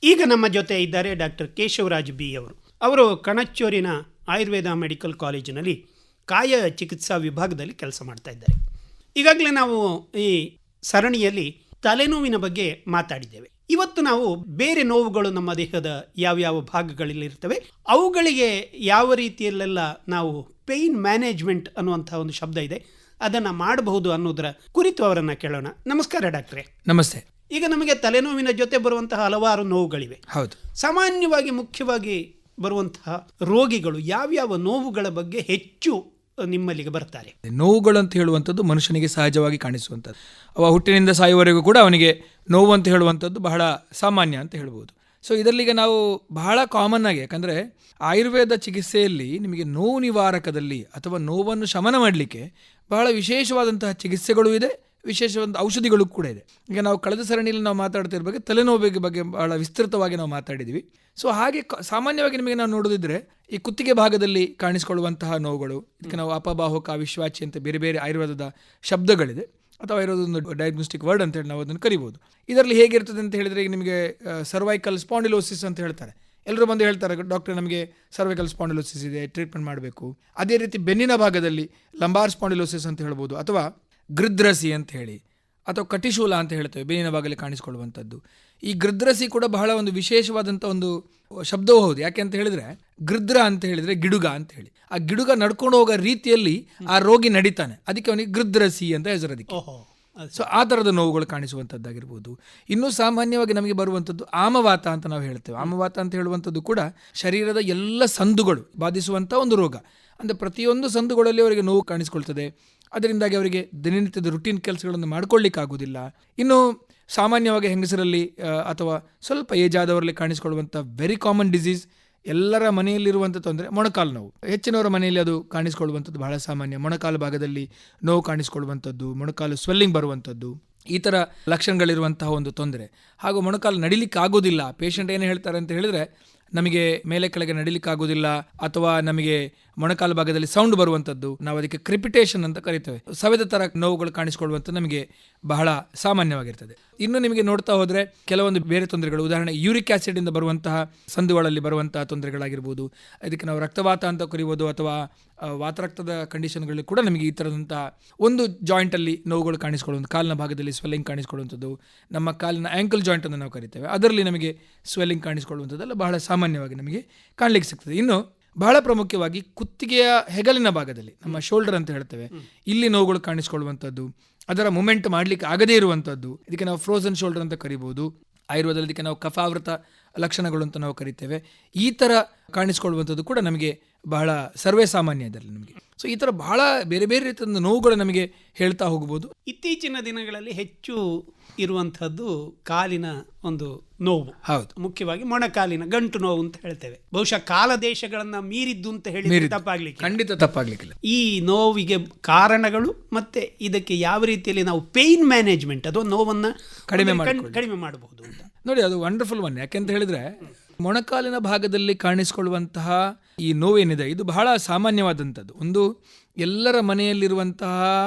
ಈಗ ನಮ್ಮ ಜೊತೆ ಇದ್ದಾರೆ ಡಾಕ್ಟರ್ ಕೇಶವರಾಜ್ ಬಿ ಅವರು ಕಣಚೂರಿನ ಆಯುರ್ವೇದ ಮೆಡಿಕಲ್ ಕಾಲೇಜಿನಲ್ಲಿ ಕಾಯ ಚಿಕಿತ್ಸಾ ವಿಭಾಗದಲ್ಲಿ ಕೆಲಸ ಮಾಡ್ತಾ ಇದ್ದಾರೆ. ಈಗಾಗಲೇ ನಾವು ಈ ಸರಣಿಯಲ್ಲಿ ತಲೆನೋವಿನ ಬಗ್ಗೆ ಮಾತಾಡಿದ್ದೇವೆ. ಇವತ್ತು ನಾವು ಬೇರೆ ನೋವುಗಳು ನಮ್ಮ ದೇಹದ ಯಾವ್ಯಾವ ಭಾಗಗಳಲ್ಲಿ ಇರ್ತವೆ, ಅವುಗಳಿಗೆ ಯಾವ ರೀತಿಯಲ್ಲೆಲ್ಲ ನಾವು ಪೇಯ್ನ್ ಮ್ಯಾನೇಜ್ಮೆಂಟ್ ಅನ್ನುವಂಥ ಒಂದು ಶಬ್ದ ಇದೆ, ಅದನ್ನು ಮಾಡಬಹುದು ಅನ್ನೋದರ ಕುರಿತು ಅವರನ್ನು ಕೇಳೋಣ. ನಮಸ್ಕಾರ ಡಾಕ್ಟ್ರೇ. ನಮಸ್ತೆ. ಈಗ ನಮಗೆ ತಲೆನೋವಿನ ಜೊತೆ ಬರುವಂತಹ ಹಲವಾರು ನೋವುಗಳಿವೆ. ಹೌದು. ಸಾಮಾನ್ಯವಾಗಿ ಮುಖ್ಯವಾಗಿ ಬರುವಂತಹ ರೋಗಿಗಳು ಯಾವ್ಯಾವ ನೋವುಗಳ ಬಗ್ಗೆ ಹೆಚ್ಚು ನಿಮ್ಮಲ್ಲಿಗೆ ಬರ್ತಾರೆ? ನೋವುಗಳು ಅಂತ ಹೇಳುವಂಥದ್ದು ಮನುಷ್ಯನಿಗೆ ಸಹಜವಾಗಿ ಕಾಣಿಸುವಂಥದ್ದು. ಅವ ಹುಟ್ಟಿನಿಂದ ಸಾಯುವವರೆಗೂ ಕೂಡ ಅವನಿಗೆ ನೋವು ಅಂತ ಹೇಳುವಂಥದ್ದು ಬಹಳ ಸಾಮಾನ್ಯ ಅಂತ ಹೇಳ್ಬೋದು. ಸೊ ಇದರಲ್ಲಿಗೆ ನಾವು ಬಹಳ ಕಾಮನ್ ಆಗಿ, ಯಾಕಂದರೆ ಆಯುರ್ವೇದ ಚಿಕಿತ್ಸೆಯಲ್ಲಿ ನಿಮಗೆ ನೋವು ನಿವಾರಕದಲ್ಲಿ ಅಥವಾ ನೋವನ್ನು ಶಮನ ಮಾಡಲಿಕ್ಕೆ ಬಹಳ ವಿಶೇಷವಾದಂತಹ ಚಿಕಿತ್ಸೆಗಳು ಇದೆ, ವಿಶೇಷವಾದ ಔಷಧಿಗಳು ಕೂಡ ಇದೆ. ಈಗ ನಾವು ಕಳೆದ ಸರಣಿಯಲ್ಲಿ ನಾವು ಮಾತಾಡ್ತಿರೋ ತಲೆನೋವಿಗೆ ಬಗ್ಗೆ ಬಹಳ ವಿಸ್ತೃತವಾಗಿ ನಾವು ಮಾತಾಡಿದ್ವಿ. ಸೊ ಹಾಗೆ ಸಾಮಾನ್ಯವಾಗಿ ನಿಮಗೆ ನಾವು ನೋಡೋದಿದ್ರೆ ಈ ಕುತ್ತಿಗೆ ಭಾಗದಲ್ಲಿ ಕಾಣಿಸಿಕೊಳ್ಳುವಂತಹ ನೋವುಗಳು, ಇದಕ್ಕೆ ನಾವು ಅಪಬಾಹುಕ, ವಿಶ್ವಾಚಿ ಅಂತ ಬೇರೆ ಬೇರೆ ಆಯುರ್ವೇದದ ಶಬ್ದಗಳಿದೆ, ಅಥವಾ ಇರೋದೊಂದು ಡಯಾಗ್ನೋಸ್ಟಿಕ್ ವರ್ಡ್ ಅಂತೇಳಿ ನಾವು ಅದನ್ನು ಕರಿಬೋದು. ಇದರಲ್ಲಿ ಹೇಗಿರ್ತದೆ ಅಂತ ಹೇಳಿದರೆ, ಈಗ ನಿಮಗೆ ಸರ್ವೈಕಲ್ ಸ್ಪಾಂಡಿಲೋಸಿಸ್ ಅಂತ ಹೇಳ್ತಾರೆ. ಎಲ್ಲರೂ ಬಂದು ಹೇಳ್ತಾರೆ, ಡಾಕ್ಟರ್ ನಮಗೆ ಸರ್ವೈಕಲ್ ಸ್ಪಾಂಡಿಲೋಸಿಸ್ ಇದೆ, ಟ್ರೀಟ್ಮೆಂಟ್ ಮಾಡಬೇಕು. ಅದೇ ರೀತಿ ಬೆನ್ನಿನ ಭಾಗದಲ್ಲಿ ಲಂಬಾರ್ ಸ್ಪಾಂಡಿಲೋಸಿಸ್ ಅಂತ ಹೇಳ್ಬೋದು, ಅಥವಾ ಗೃದ್ರಸಿ ಅಂತ ಹೇಳಿ, ಅಥವಾ ಕಟಿಶೂಲ ಅಂತ ಹೇಳ್ತೇವೆ, ಬೇನಿನ ಭಾಗದಲ್ಲಿ ಕಾಣಿಸ್ಕೊಳ್ಳುವಂಥದ್ದು. ಈ ಗೃದ್ರಸಿ ಕೂಡ ಬಹಳ ಒಂದು ವಿಶೇಷವಾದಂಥ ಒಂದು ಶಬ್ದವೂ ಹೌದು. ಯಾಕೆ ಅಂತ ಹೇಳಿದರೆ, ಗೃದ್ರ ಅಂತ ಹೇಳಿದರೆ ಗಿಡುಗ ಅಂತ ಹೇಳಿ, ಆ ಗಿಡುಗ ನಡ್ಕೊಂಡು ಹೋಗೋ ರೀತಿಯಲ್ಲಿ ಆ ರೋಗಿ ನಡೀತಾನೆ, ಅದಕ್ಕೆ ಅವನಿಗೆ ಗೃದ್ರಸಿ ಅಂತ ಹೆಸರು ಅದಕ್ಕೆ. ಸೊ ಆ ಥರದ ನೋವುಗಳು ಕಾಣಿಸುವಂಥದ್ದಾಗಿರ್ಬೋದು. ಇನ್ನೂ ಸಾಮಾನ್ಯವಾಗಿ ನಮಗೆ ಬರುವಂಥದ್ದು ಆಮವಾತ ಅಂತ ನಾವು ಹೇಳ್ತೇವೆ. ಆಮವಾತ ಅಂತ ಹೇಳುವಂಥದ್ದು ಕೂಡ ಶರೀರದ ಎಲ್ಲ ಸಂದುಗಳು ಬಾಧಿಸುವಂಥ ಒಂದು ರೋಗ. ಅಂದರೆ ಪ್ರತಿಯೊಂದು ಸಂದುಗಳಲ್ಲಿ ಅವರಿಗೆ ನೋವು ಕಾಣಿಸ್ಕೊಳ್ತದೆ. ಅದರಿಂದಾಗಿ ಅವರಿಗೆ ದಿನನಿತ್ಯದ ರುಟೀನ್ ಕೆಲಸಗಳನ್ನು ಮಾಡ್ಕೊಳ್ಳಿಕ್ಕಾಗೋದಿಲ್ಲ. ಇನ್ನು ಸಾಮಾನ್ಯವಾಗಿ ಹೆಂಗಸರಲ್ಲಿ ಅಥವಾ ಸ್ವಲ್ಪ ಏಜ್ ಆದವರಲ್ಲಿ ಕಾಣಿಸ್ಕೊಳ್ಳುವಂಥ ವೆರಿ ಕಾಮನ್ ಡಿಸೀಸ್, ಎಲ್ಲರ ಮನೆಯಲ್ಲಿರುವಂಥ ತೊಂದರೆ ಮೊಣಕಾಲು ನೋವು. ಹೆಚ್ಚಿನವರ ಮನೆಯಲ್ಲಿ ಅದು ಕಾಣಿಸ್ಕೊಳ್ಳುವಂಥದ್ದು ಬಹಳ ಸಾಮಾನ್ಯ. ಮೊಣಕಾಲು ಭಾಗದಲ್ಲಿ ನೋವು ಕಾಣಿಸ್ಕೊಳ್ಳುವಂಥದ್ದು, ಮೊಣಕಾಲು ಸ್ವೆಲ್ಲಿಂಗ್ ಬರುವಂಥದ್ದು, ಈ ಥರ ಲಕ್ಷಣಗಳಿರುವಂತಹ ಒಂದು ತೊಂದರೆ. ಹಾಗೂ ಮೊಣಕಾಲು ನಡಿಲಿಕ್ಕೆ ಆಗೋದಿಲ್ಲ. ಪೇಷಂಟ್ ಏನು ಹೇಳ್ತಾರೆ ಅಂತ ಹೇಳಿದರೆ, ನಮಗೆ ಮೇಲೆ ಕೆಳಗೆ ನಡಿಲಿಕ್ಕಾಗೋದಿಲ್ಲ, ಅಥವಾ ನಮಗೆ ಮೊಣಕಾಲು ಭಾಗದಲ್ಲಿ ಸೌಂಡ್ ಬರುವಂಥದ್ದು, ನಾವು ಅದಕ್ಕೆ ಕ್ರಿಪಿಟೇಷನ್ ಅಂತ ಕರಿತೇವೆ, ಸವೆದ ಥರ ನೋವುಗಳು ಕಾಣಿಸ್ಕೊಳ್ಳುವಂಥದ್ದು ನಮಗೆ ಬಹಳ ಸಾಮಾನ್ಯವಾಗಿರ್ತದೆ. ಇನ್ನು ನಿಮಗೆ ನೋಡ್ತಾ ಹೋದರೆ ಕೆಲವೊಂದು ಬೇರೆ ತೊಂದರೆಗಳು, ಉದಾಹರಣೆ ಯೂರಿಕ್ ಆ್ಯಸಿಡಿಂದ ಬರುವಂತಹ ಸಂದುಗಳಲ್ಲಿ ಬರುವಂತಹ ತೊಂದರೆಗಳಾಗಿರ್ಬೋದು, ಇದಕ್ಕೆ ನಾವು ರಕ್ತವಾತ ಅಂತ ಕರಿಬೋದು, ಅಥವಾ ವಾತರಕ್ತದ ಕಂಡೀಷನ್ಗಳಲ್ಲಿ ಕೂಡ ನಮಗೆ ಈ ಥರದಂಥ ಒಂದು ಜಾಯಿಂಟಲ್ಲಿ ನೋವುಗಳು ಕಾಣಿಸ್ಕೊಳ್ಳುವಂಥ, ಕಾಲಿನ ಭಾಗದಲ್ಲಿ ಸ್ವೆಲ್ಲಿಂಗ್ ಕಾಣಿಸ್ಕೊಳ್ಳುವಂಥದ್ದು, ನಮ್ಮ ಕಾಲಿನ ಆ್ಯಂಕಲ್ ಜಾಯಿಂಟ್ ಅಂತ ನಾವು ಕರಿತೇವೆ, ಅದರಲ್ಲಿ ನಮಗೆ ಸ್ವೆಲ್ಲಿಂಗ್ ಕಾಣಿಸ್ಕೊಳ್ಳುವಂಥದ್ದೆಲ್ಲ ಬಹಳ ಸಾಮಾನ್ಯವಾಗಿ ನಮಗೆ ಕಾಣಲಿಕ್ಕೆ ಸಿಗ್ತದೆ. ಇನ್ನು ಬಹಳ ಪ್ರಮುಖವಾಗಿ ಕುತ್ತಿಗೆಯ ಹೆಗಲಿನ ಭಾಗದಲ್ಲಿ, ನಮ್ಮ ಶೋಲ್ಡರ್ ಅಂತ ಹೇಳ್ತೇವೆ, ಇಲ್ಲಿ ನೋವುಗಳು ಕಾಣಿಸ್ಕೊಳ್ಳುವಂಥದ್ದು, ಅದರ ಮೂಮೆಂಟ್ ಮಾಡಲಿಕ್ಕೆ ಆಗದೇ ಇರುವಂಥದ್ದು, ಇದಕ್ಕೆ ನಾವು ಫ್ರೋಸನ್ ಶೋಲ್ಡರ್ ಅಂತ ಕರಿಬೋದು. ಆಯುರ್ವೇದದಲ್ಲಿ ಇದಕ್ಕೆ ನಾವು ಕಫಾವೃತ ಲಕ್ಷಣಗಳು ಅಂತ ನಾವು ಕರಿತೇವೆ. ಈ ಥರ ಕಾಣಿಸ್ಕೊಳ್ಳುವಂಥದ್ದು ಕೂಡ ನಮಗೆ ಬಹಳ ಸರ್ವೇ ಸಾಮಾನ್ಯ ಇದರಲ್ಲಿ ನಮಗೆ. ಸೊ ಈ ಥರ ಬಹಳ ಬೇರೆ ಬೇರೆ ರೀತಿಯ ನೋವುಗಳು ನಮಗೆ ಹೇಳ್ತಾ ಹೋಗ್ಬೋದು. ಇತ್ತೀಚಿನ ದಿನಗಳಲ್ಲಿ ಹೆಚ್ಚು ಇರುವಂಥದ್ದು ಕಾಲಿನ ಒಂದು ನೋವು. ಹೌದು. ಮುಖ್ಯವಾಗಿ ಮೊಣಕಾಲಿನ ಗಂಟು ನೋವು ಅಂತ ಹೇಳ್ತೇವೆ. ಬಹುಶಃ ಕಾಲ ದೇಶಗಳನ್ನ ಮೀರಿದ್ದು ಅಂತ ಹೇಳಿ ತಪ್ಪಾಗ್ಲಿಕ್ಕೆ, ಖಂಡಿತ ತಪ್ಪಾಗ್ಲಿಕ್ಕಿಲ್ಲ. ಈ ನೋವಿಗೆ ಕಾರಣಗಳು ಮತ್ತೆ ಇದಕ್ಕೆ ಯಾವ ರೀತಿಯಲ್ಲಿ ನಾವು ಪೇಯ್ನ್ ಮ್ಯಾನೇಜ್ಮೆಂಟ್ ಅಥವಾ ನೋವನ್ನ ಕಡಿಮೆ ಮಾಡಬಹುದು ಅಂತ ನೋಡಿ, ಅದು ವಂಡರ್ಫುಲ್ ಒನ್. ಯಾಕೆಂತ ಹೇಳಿದ್ರೆ, ಮೊಣಕಾಲಿನ ಭಾಗದಲ್ಲಿ ಕಾಣಿಸಿಕೊಳ್ಳುವಂತಹ ಈ ನೋವೇನಿದೆ, ಇದು ಬಹಳ ಸಾಮಾನ್ಯವಾದಂಥದ್ದು. ಒಂದು ಎಲ್ಲರ ಮನೆಯಲ್ಲಿರುವಂತಹ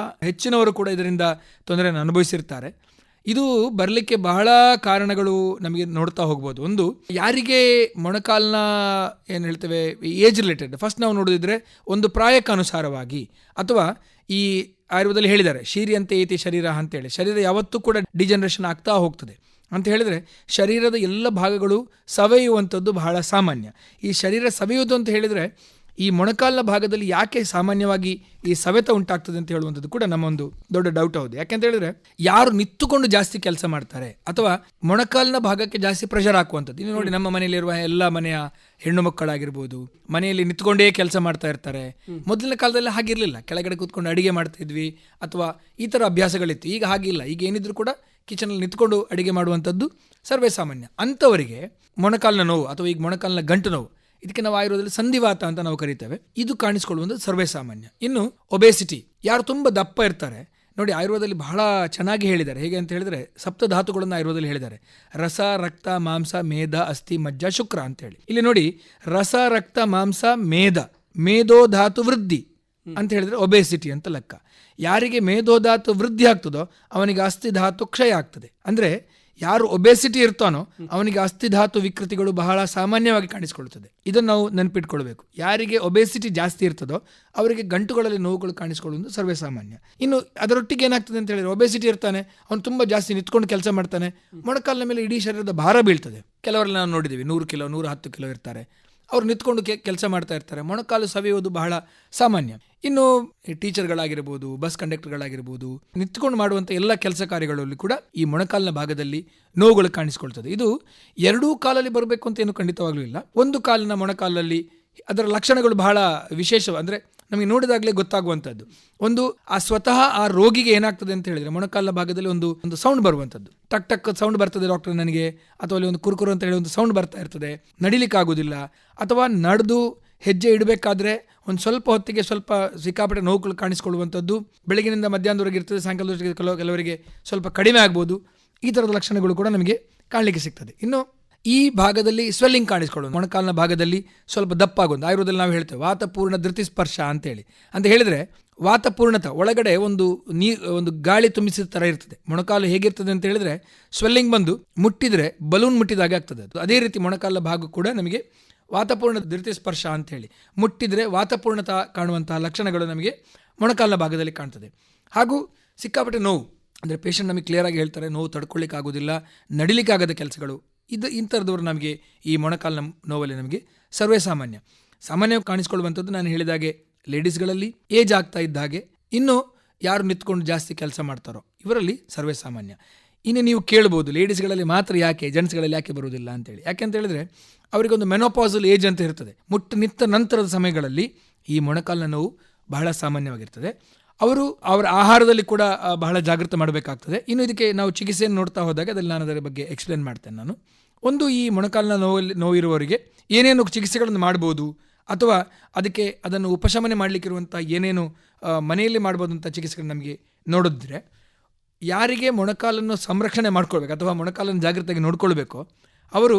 ಹೆಚ್ಚಿನವರು ಕೂಡ ಇದರಿಂದ ತೊಂದರೆಯನ್ನು ಅನುಭವಿಸಿರ್ತಾರೆ. ಇದು ಬರಲಿಕ್ಕೆ ಬಹಳ ಕಾರಣಗಳು ನಮಗೆ ನೋಡ್ತಾ ಹೋಗ್ಬೋದು. ಒಂದು, ಯಾರಿಗೆ ಮೊಣಕಾಲಿನ ಏನು ಹೇಳ್ತೇವೆ ಏಜ್ ರಿಲೇಟೆಡ್, ಫಸ್ಟ್ ನಾವು ನೋಡೋದಿದ್ರೆ ಒಂದು ಪ್ರಾಯಕ್ಕನುಸಾರವಾಗಿ, ಅಥವಾ ಈ ಆಯುರ್ವೇದದಲ್ಲಿ ಹೇಳಿದ್ದಾರೆ ಶೀರ್ಯಂತೆ ಏತಿ ಶರೀರ ಅಂತೇಳಿ, ಶರೀರ ಯಾವತ್ತೂ ಕೂಡ ಡಿಜನರೇಷನ್ ಆಗ್ತಾ ಹೋಗ್ತದೆ ಅಂತ ಹೇಳಿದರೆ ಶರೀರದ ಎಲ್ಲ ಭಾಗಗಳು ಸವೆಯುವಂಥದ್ದು ಬಹಳ ಸಾಮಾನ್ಯ. ಈ ಶರೀರ ಸವೆಯುವುದು ಅಂತ ಹೇಳಿದರೆ, ಈ ಮೊಣಕಾಲಿನ ಭಾಗದಲ್ಲಿ ಯಾಕೆ ಸಾಮಾನ್ಯವಾಗಿ ಈ ಸವೆತ ಉಂಟಾಗ್ತದೆ ಅಂತ ಹೇಳುವಂಥದ್ದು ಕೂಡ ನಮ್ಮೊಂದು ದೊಡ್ಡ ಡೌಟ್ ಹೌದು. ಯಾಕೆಂತ ಹೇಳಿದ್ರೆ, ಯಾರು ನಿಂತುಕೊಂಡು ಜಾಸ್ತಿ ಕೆಲಸ ಮಾಡ್ತಾರೆ ಅಥವಾ ಮೊಣಕಾಲಿನ ಭಾಗಕ್ಕೆ ಜಾಸ್ತಿ ಪ್ರೆಷರ್ ಹಾಕುವಂಥದ್ದು. ಇನ್ನು ನೋಡಿ, ನಮ್ಮ ಮನೆಯಲ್ಲಿರುವ ಎಲ್ಲ ಮನೆಯ ಹೆಣ್ಣು ಮಕ್ಕಳಾಗಿರ್ಬೋದು, ಮನೆಯಲ್ಲಿ ನಿಂತ್ಕೊಂಡೇ ಕೆಲಸ ಮಾಡ್ತಾ ಇರ್ತಾರೆ. ಮೊದಲಿನ ಕಾಲದಲ್ಲಿ ಹಾಗಿರಲಿಲ್ಲ, ಕೆಳಗಡೆ ಕೂತ್ಕೊಂಡು ಅಡಿಗೆ ಮಾಡ್ತಾ ಇದ್ವಿ ಅಥವಾ ಈ ಥರ ಅಭ್ಯಾಸಗಳಿತ್ತು. ಈಗ ಹಾಗಿಲ್ಲ. ಈಗ ಏನಿದ್ರು ಕೂಡ ಕಿಚನಲ್ಲಿ ನಿಂತ್ಕೊಂಡು ಅಡಿಗೆ ಮಾಡುವಂಥದ್ದು ಸರ್ವೇ ಸಾಮಾನ್ಯ. ಅಂಥವರಿಗೆ ಮೊಣಕಾಲಿನ ನೋವು ಅಥವಾ ಈಗ ಮೊಣಕಾಲಿನ ಗಂಟು ನೋವು, ಇದಕ್ಕೆ ನಾವು ಆಯುರ್ವೇದದಲ್ಲಿ ಸಂಧಿವಾತ ಅಂತ ನಾವು ಕರಿತೇವೆ, ಇದು ಕಾಣಿಸ್ಕೊಳ್ಳುವಂಥದ್ದು ಸರ್ವೇ ಸಾಮಾನ್ಯ. ಇನ್ನು ಒಬೇಸಿಟಿ, ಯಾರು ತುಂಬ ದಪ್ಪ ಇರ್ತಾರೆ ನೋಡಿ, ಆಯುರ್ವೇದದಲ್ಲಿ ಬಹಳ ಚೆನ್ನಾಗಿ ಹೇಳಿದ್ದಾರೆ. ಹೇಗೆ ಅಂತ ಹೇಳಿದರೆ, ಸಪ್ತಧಾತುಗಳನ್ನು ಆಯುರ್ವೇದದಲ್ಲಿ ಹೇಳಿದ್ದಾರೆ. ರಸ, ರಕ್ತ, ಮಾಂಸ, ಮೇಧ, ಅಸ್ಥಿ, ಮಜ್ಜ, ಶುಕ್ರ ಅಂತೇಳಿ. ಇಲ್ಲಿ ನೋಡಿ, ರಸ, ರಕ್ತ, ಮಾಂಸ, ಮೇಧ, ಮೇಧೋಧಾತು ವೃದ್ಧಿ ಅಂತ ಹೇಳಿದರೆ ಒಬೇಸಿಟಿ ಅಂತ ಲೆಕ್ಕ. ಯಾರಿಗೆ ಮೇಧೋಧಾತು ವೃದ್ಧಿ ಆಗ್ತದೋ ಅವನಿಗೆ ಅಸ್ಥಿಧಾತು ಕ್ಷಯ ಆಗ್ತದೆ. ಅಂದರೆ ಯಾರು ಒಬೆಸಿಟಿ ಇರ್ತಾನೋ ಅವನಿಗೆ ಅಸ್ಥಿಧಾತು ವಿಕೃತಿಗಳು ಬಹಳ ಸಾಮಾನ್ಯವಾಗಿ ಕಾಣಿಸಿಕೊಳ್ಳುತ್ತದೆ. ಇದನ್ನು ನಾವು ನೆನಪಿಟ್ಕೊಳ್ಬೇಕು. ಯಾರಿಗೆ ಒಬೆಸಿಟಿ ಜಾಸ್ತಿ ಇರ್ತದೋ ಅವರಿಗೆ ಗಂಟುಗಳಲ್ಲಿ ನೋವುಗಳು ಕಾಣಿಸಿಕೊಳ್ಳುವುದು ಸರ್ವೇ ಸಾಮಾನ್ಯ. ಇನ್ನು ಅದರೊಟ್ಟಿಗೆ ಏನಾಗ್ತದೆ ಅಂತ ಹೇಳಿದ್ರೆ, ಒಬೆಸಿಟಿ ಇರ್ತಾನೆ, ಅವನು ತುಂಬ ಜಾಸ್ತಿ ನಿಂತ್ಕೊಂಡು ಕೆಲಸ ಮಾಡ್ತಾನೆ, ಮೊಣಕಾಲಿನ ಮೇಲೆ ಇಡೀ ಶರೀರದ ಭಾರ ಬೀಳ್ತದೆ. ಕೆಲವರೆಲ್ಲ ನಾವು ನೋಡಿದ್ದೀವಿ 100 ಕಿಲೋ 110 ಕಿಲೋ ಇರ್ತಾರೆ, ಅವ್ರು ನಿಂತ್ಕೊಂಡು ಕೆಲಸ ಮಾಡ್ತಾ ಇರ್ತಾರೆ, ಮೊಣಕಾಲು ಸವೆಯುವುದು ಬಹಳ ಸಾಮಾನ್ಯ. ಇನ್ನು ಟೀಚರ್ಗಳಾಗಿರ್ಬೋದು, ಬಸ್ ಕಂಡಕ್ಟರ್ಗಳಾಗಿರ್ಬೋದು, ನಿಂತ್ಕೊಂಡು ಮಾಡುವಂಥ ಎಲ್ಲ ಕೆಲಸ ಕಾರ್ಯಗಳಲ್ಲಿ ಕೂಡ ಈ ಮೊಣಕಾಲಿನ ಭಾಗದಲ್ಲಿ ನೋವುಗಳು ಕಾಣಿಸಿಕೊಳ್ತದೆ. ಇದು ಎರಡೂ ಕಾಲಲ್ಲಿ ಬರಬೇಕು ಅಂತ ಏನು ಖಂಡಿತವಾಗ್ಲೂ ಇಲ್ಲ. ಒಂದು ಕಾಲಿನ ಮೊಣಕಾಲಲ್ಲಿ ಅದರ ಲಕ್ಷಣಗಳು ಬಹಳ ವಿಶೇಷ, ಅಂದರೆ ನಮಗೆ ನೋಡಿದಾಗಲೇ ಗೊತ್ತಾಗುವಂಥದ್ದು. ಒಂದು ಸ್ವತಃ ಆ ರೋಗಿಗೆ ಏನಾಗ್ತದೆ ಅಂತ ಹೇಳಿದ್ರೆ, ಮೊಣಕಾಲಿನ ಭಾಗದಲ್ಲಿ ಒಂದು ಸೌಂಡ್ ಬರುವಂಥದ್ದು, ಟಕ್ ಟಕ್ ಸೌಂಡ್ ಬರ್ತದೆ ಡಾಕ್ಟರ್ ನನಗೆ, ಅಥವಾ ಅಲ್ಲಿ ಒಂದು ಕುರುಕುರು ಅಂತ ಹೇಳಿ ಒಂದು ಸೌಂಡ್ ಬರ್ತಾ ಇರ್ತದೆ, ನಡಿಲಿಕ್ಕಾಗೋದಿಲ್ಲ, ಅಥವಾ ನಡೆದು ಹೆಜ್ಜೆ ಇಡಬೇಕಾದ್ರೆ ಒಂದು ಸ್ವಲ್ಪ ಹೊತ್ತಿಗೆ ಸ್ವಲ್ಪ ಸಿಕ್ಕಾಪಟ್ಟೆ ನೋವುಗಳು ಕಾಣಿಸ್ಕೊಳ್ಳುವಂಥದ್ದು, ಬೆಳಗಿನಿಂದ ಮಧ್ಯಾಹ್ನದವರೆಗೆ ಇರ್ತದೆ, ಸಾಯಂಕಾಲದವರೆಗೆ ಕೆಲವರಿಗೆ ಸ್ವಲ್ಪ ಕಡಿಮೆ ಆಗ್ಬೋದು. ಈ ಥರದ ಲಕ್ಷಣಗಳು ಕೂಡ ನಮಗೆ ಕಾಣಲಿಕ್ಕೆ ಸಿಗ್ತದೆ. ಇನ್ನು ಈ ಭಾಗದಲ್ಲಿ ಸ್ವೆಲ್ಲಿಂಗ್ ಕಾಣಿಸ್ಕೊಳ್ಳೋದು, ಮೊಣಕಾಲಿನ ಭಾಗದಲ್ಲಿ ಸ್ವಲ್ಪ ದಪ್ಪಾಗೋದು. ಆಯುರ್ವೇದದಲ್ಲಿ ನಾವು ಹೇಳ್ತೇವೆ ವಾತಪೂರ್ಣ ಧೃತಿ ಸ್ಪರ್ಶ ಅಂತೇಳಿ. ಅಂತ ಹೇಳಿದರೆ ವಾತಪೂರ್ಣತ ಒಳಗಡೆ ಒಂದು ಗಾಳಿ ತುಂಬಿಸಿದ ಥರ ಇರ್ತದೆ. ಮೊಣಕಾಲು ಹೇಗಿರ್ತದೆ ಅಂತ ಹೇಳಿದ್ರೆ, ಸ್ವೆಲ್ಲಿಂಗ್ ಬಂದು ಮುಟ್ಟಿದರೆ ಬಲೂನ್ ಮುಟ್ಟಿದಾಗೆ ಆಗ್ತದೆ ಅದು. ಅದೇ ರೀತಿ ಮೊಣಕಾಲ ಭಾಗ ಕೂಡ ನಮಗೆ ವಾತಪೂರ್ಣ ಧೃತಿ ಸ್ಪರ್ಶ ಅಂತೇಳಿ, ಮುಟ್ಟಿದರೆ ವಾತಪೂರ್ಣತ ಕಾಣುವಂತಹ ಲಕ್ಷಣಗಳು ನಮಗೆ ಮೊಣಕಾಲಿನ ಭಾಗದಲ್ಲಿ ಕಾಣ್ತದೆ. ಹಾಗೂ ಸಿಕ್ಕಾಪಟ್ಟೆ ನೋವು, ಅಂದರೆ ಪೇಷಂಟ್ ನಮಗೆ ಕ್ಲಿಯರ್ ಆಗಿ ಹೇಳ್ತಾರೆ, ನೋವು ತಡ್ಕೊಳ್ಳಿಕ್ಕಾಗೋದಿಲ್ಲ, ನಡಿಲಿಕ್ಕಾಗದ ಕೆಲಸಗಳು, ಇಂಥರದವರು ನಮಗೆ ಈ ಮೊಣಕಾಲಿನ ನೋವಲ್ಲಿ ನಮಗೆ ಸರ್ವೇ ಸಾಮಾನ್ಯವಾಗಿ ಕಾಣಿಸ್ಕೊಳ್ಳುವಂಥದ್ದು ನಾನು ಹೇಳಿದಾಗೆ ಲೇಡೀಸ್ಗಳಲ್ಲಿ ಏಜ್ ಆಗ್ತಾ ಇದ್ದ ಹಾಗೆ, ಇನ್ನು ಯಾರು ನಿಂತ್ಕೊಂಡು ಜಾಸ್ತಿ ಕೆಲಸ ಮಾಡ್ತಾರೋ ಇವರಲ್ಲಿ ಸರ್ವೇ ಸಾಮಾನ್ಯ. ಇನ್ನು ನೀವು ಕೇಳ್ಬೋದು ಲೇಡೀಸ್ಗಳಲ್ಲಿ ಮಾತ್ರ ಯಾಕೆ, ಜೆಂಟ್ಸ್ಗಳಲ್ಲಿ ಯಾಕೆ ಬರುವುದಿಲ್ಲ ಅಂತೇಳಿ. ಯಾಕೆ ಅಂತ ಹೇಳಿದ್ರೆ, ಅವರಿಗೊಂದು ಮೆನೋಪಾಸಲ್ ಏಜ್ ಅಂತ ಇರ್ತದೆ. ನಿಂತ ನಂತರದ ಸಮಯಗಳಲ್ಲಿ ಈ ಮೊಣಕಾಲಿನ ನೋವು ಬಹಳ ಸಾಮಾನ್ಯವಾಗಿರ್ತದೆ. ಅವರ ಆಹಾರದಲ್ಲಿ ಕೂಡ ಬಹಳ ಜಾಗೃತಿ ಮಾಡಬೇಕಾಗ್ತದೆ. ಇನ್ನು ಇದಕ್ಕೆ ನಾವು ಚಿಕಿತ್ಸೆಯನ್ನು ನೋಡ್ತಾ ಹೋದಾಗ ಅದರಲ್ಲಿ ನಾನು ಅದರ ಬಗ್ಗೆ ಎಕ್ಸ್ಪ್ಲೇನ್ ಮಾಡ್ತೇನೆ. ನಾನು ಒಂದು ಈ ಮೊಣಕಾಲಿನ ನೋವಿರುವವರಿಗೆ ಏನೇನು ಚಿಕಿತ್ಸೆಗಳನ್ನು ಮಾಡ್ಬೋದು, ಅಥವಾ ಅದನ್ನು ಉಪಶಮನೆ ಮಾಡಲಿಕ್ಕಿರುವಂಥ ಏನೇನು ಮನೆಯಲ್ಲಿ ಮಾಡ್ಬೋದು ಅಂತ ಚಿಕಿತ್ಸೆಗಳು ನಮಗೆ ನೋಡಿದ್ರೆ, ಯಾರಿಗೆ ಮೊಣಕಾಲನ್ನು ಸಂರಕ್ಷಣೆ ಮಾಡ್ಕೊಳ್ಬೇಕು ಅಥವಾ ಮೊಣಕಾಲನ್ನು ಜಾಗೃತಿಯಾಗಿ ನೋಡ್ಕೊಳ್ಬೇಕು, ಅವರು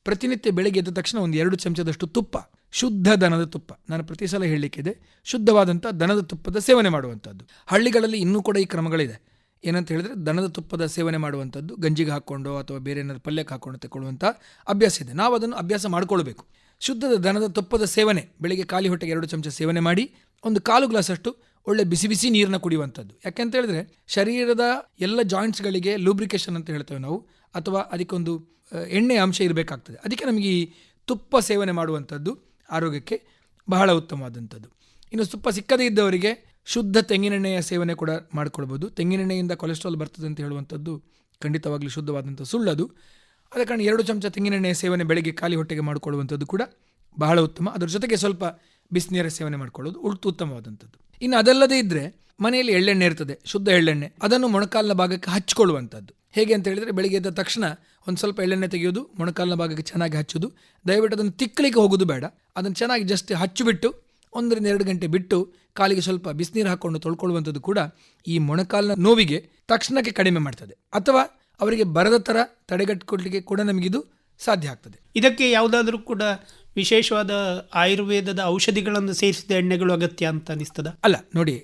ಪ್ರತಿನಿತ್ಯ ಬೆಳಗ್ಗೆ ಎದ್ದ ತಕ್ಷಣ 1-2 ಚಮಚದಷ್ಟು ತುಪ್ಪ, ಶುದ್ಧ ದನದ ತುಪ್ಪ, ನಾನು ಪ್ರತಿ ಸಲ ಹೇಳಲಿಕ್ಕಿದೆ, ಶುದ್ಧವಾದಂಥ ದನದ ತುಪ್ಪದ ಸೇವನೆ ಮಾಡುವಂಥದ್ದು. ಹಳ್ಳಿಗಳಲ್ಲಿ ಇನ್ನೂ ಕೂಡ ಈ ಕ್ರಮಗಳಿದೆ. ಏನಂತ ಹೇಳಿದ್ರೆ, ದನದ ತುಪ್ಪದ ಸೇವನೆ ಮಾಡುವಂಥದ್ದು, ಗಂಜಿಗೆ ಹಾಕ್ಕೊಂಡು ಅಥವಾ ಬೇರೆ ಏನಾದ್ರು ಪಲ್ಯಕ್ಕೆ ಹಾಕ್ಕೊಂಡು ತಗೊಳ್ಳುವಂಥ ಅಭ್ಯಾಸ ಇದೆ. ನಾವು ಅದನ್ನು ಅಭ್ಯಾಸ ಮಾಡ್ಕೊಳ್ಬೇಕು. ಶುದ್ಧದ ದನದ ತುಪ್ಪದ ಸೇವನೆ ಬೆಳಿಗ್ಗೆ ಖಾಲಿ ಹೊಟ್ಟೆಗೆ 2 ಚಮಚ ಸೇವನೆ ಮಾಡಿ 1 ಕಾಲು ಗ್ಲಾಸಷ್ಟು ಒಳ್ಳೆ ಬಿಸಿ ಬಿಸಿ ನೀರನ್ನ ಕುಡಿಯುವಂಥದ್ದು. ಯಾಕೆಂತ ಹೇಳಿದ್ರೆ, ಶರೀರದ ಎಲ್ಲ ಜಾಯಿಂಟ್ಸ್ಗಳಿಗೆ ಲೂಬ್ರಿಕೇಶನ್ ಅಂತ ಹೇಳ್ತೇವೆ ನಾವು, ಅಥವಾ ಅದಕ್ಕೊಂದು ಎಣ್ಣೆ ಅಂಶ ಇರಬೇಕಾಗ್ತದೆ. ಅದಕ್ಕೆ ನಮಗೆ ಈ ತುಪ್ಪ ಸೇವನೆ ಮಾಡುವಂಥದ್ದು ಆರೋಗ್ಯಕ್ಕೆ ಬಹಳ ಉತ್ತಮವಾದಂಥದ್ದು. ಇನ್ನು ತುಪ್ಪ ಸಿಕ್ಕದೇ ಇದ್ದವರಿಗೆ ಶುದ್ಧ ತೆಂಗಿನೆಣ್ಣೆಯ ಸೇವನೆ ಕೂಡ ಮಾಡ್ಕೊಳ್ಬೋದು. ತೆಂಗಿನೆಣ್ಣೆಯಿಂದ ಕೊಲೆಸ್ಟ್ರಾಲ್ ಬರ್ತದೆ ಅಂತ ಹೇಳುವಂಥದ್ದು ಖಂಡಿತವಾಗ್ಲೂ ಶುದ್ಧವಾದಂಥ ಸುಳ್ಳದು. ಅದ ಕಾರಣ 2 ಚಮಚ ತೆಂಗಿನೆಣ್ಣೆಯ ಸೇವನೆ ಬೆಳಗ್ಗೆ ಖಾಲಿ ಹೊಟ್ಟೆಗೆ ಮಾಡಿಕೊಳ್ಳುವಂಥದ್ದು ಕೂಡ ಬಹಳ ಉತ್ತಮ. ಅದರ ಜೊತೆಗೆ ಸ್ವಲ್ಪ ಬಿಸಿನೀರ ಸೇವನೆ ಮಾಡ್ಕೊಳ್ಳೋದು ಉತ್ತಮವಾದಂಥದ್ದು. ಇನ್ನು ಅದಲ್ಲದೇ ಇದ್ದರೆ ಮನೆಯಲ್ಲಿ ಎಳ್ಳೆಣ್ಣೆ ಇರ್ತದೆ, ಶುದ್ಧ ಎಳ್ಳೆಣ್ಣೆ, ಅದನ್ನು ಮೊಣಕಾಲಿನ ಭಾಗಕ್ಕೆ ಹಚ್ಕೊಳ್ಳುವಂಥದ್ದು. ಹೇಗೆ ಅಂತ ಹೇಳಿದರೆ, ಬೆಳಿಗ್ಗೆ ಎದ್ದ ತಕ್ಷಣ ಒಂದು ಸ್ವಲ್ಪ ಎಳ್ಳೆಣ್ಣೆ ತೆಗೆಯೋದು, ಮೊಣಕಾಲಿನ ಭಾಗಕ್ಕೆ ಚೆನ್ನಾಗಿ ಹಚ್ಚೋದು. ದಯವಿಟ್ಟು ಅದನ್ನು ತಿಕ್ಕಲಿಕ್ಕೆ ಹೋಗೋದು ಬೇಡ. ಅದನ್ನು ಚೆನ್ನಾಗಿ ಜಸ್ಟ್ ಹಚ್ಚಿಬಿಟ್ಟು 1-2 ಗಂಟೆ ಬಿಟ್ಟು ಕಾಲಿಗೆ ಸ್ವಲ್ಪ ಬಿಸಿನೀರು ಹಾಕ್ಕೊಂಡು ತೊಳ್ಕೊಳ್ಳುವಂಥದ್ದು ಕೂಡ ಈ ಮೊಣಕಾಲಿನ ನೋವಿಗೆ ತಕ್ಷಣಕ್ಕೆ ಕಡಿಮೆ ಮಾಡ್ತದೆ, ಅಥವಾ ಅವರಿಗೆ ಬರದ ಥರ ತಡೆಗಟ್ಟಿಕೊಳ್ಳಲಿಕ್ಕೆ ಕೂಡ ನಮಗಿದು ಸಾಧ್ಯ ಆಗ್ತದೆ. ಇದಕ್ಕೆ ಯಾವುದಾದ್ರೂ ಕೂಡ ವಿಶೇಷವಾದ ಆಯುರ್ವೇದದ ಔಷಧಿಗಳನ್ನು ಸೇರಿಸಿದ ಎಣ್ಣೆಗಳು ಅಗತ್ಯ ಅಂತ ಅನಿಸ್ತದ? ಅಲ್ಲ, ನೋಡಿ,